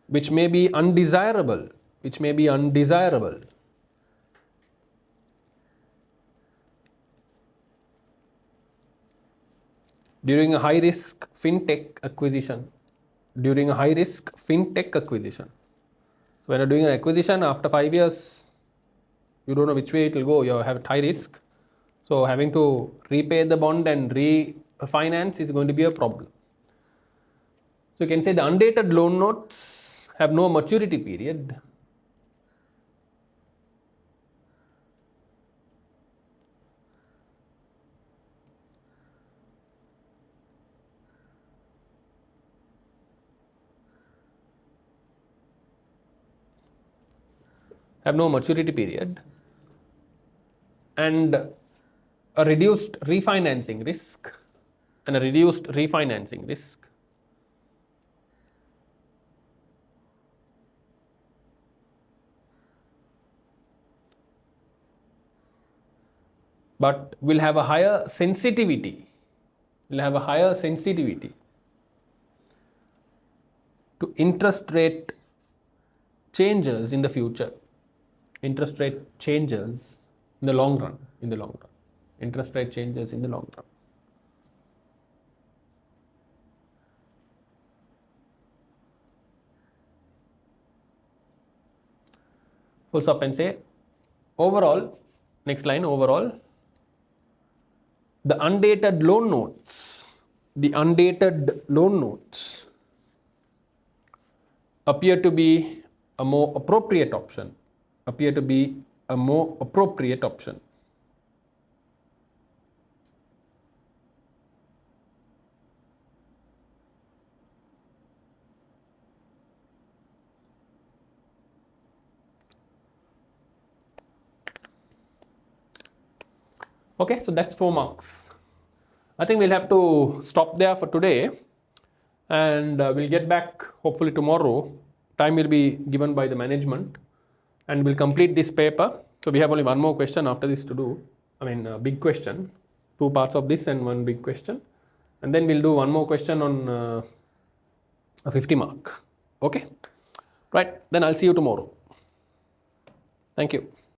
Speaker 1: Which may be undesirable during a high risk fintech acquisition. When you're doing an acquisition after 5 years, you don't know which way it will go. You have high risk. So having to repay the bond and refinance is going to be a problem. So you can say the undated loan notes have no maturity period. And a reduced refinancing risk but will have a higher sensitivity to interest rate changes in the future. Interest rate changes in the long run. Full stop and say overall, next line, the undated loan notes appear to be a more appropriate option. Okay, so that's 4 marks. I think we'll have to stop there for today, and we'll get back hopefully tomorrow. Time will be given by the management, and we'll complete this paper. So we have only one more question after this to do. A big question, 2 parts of this and 1 big question, and then we'll do one more question on a 50 mark. Okay, right, then I'll see you tomorrow. Thank you.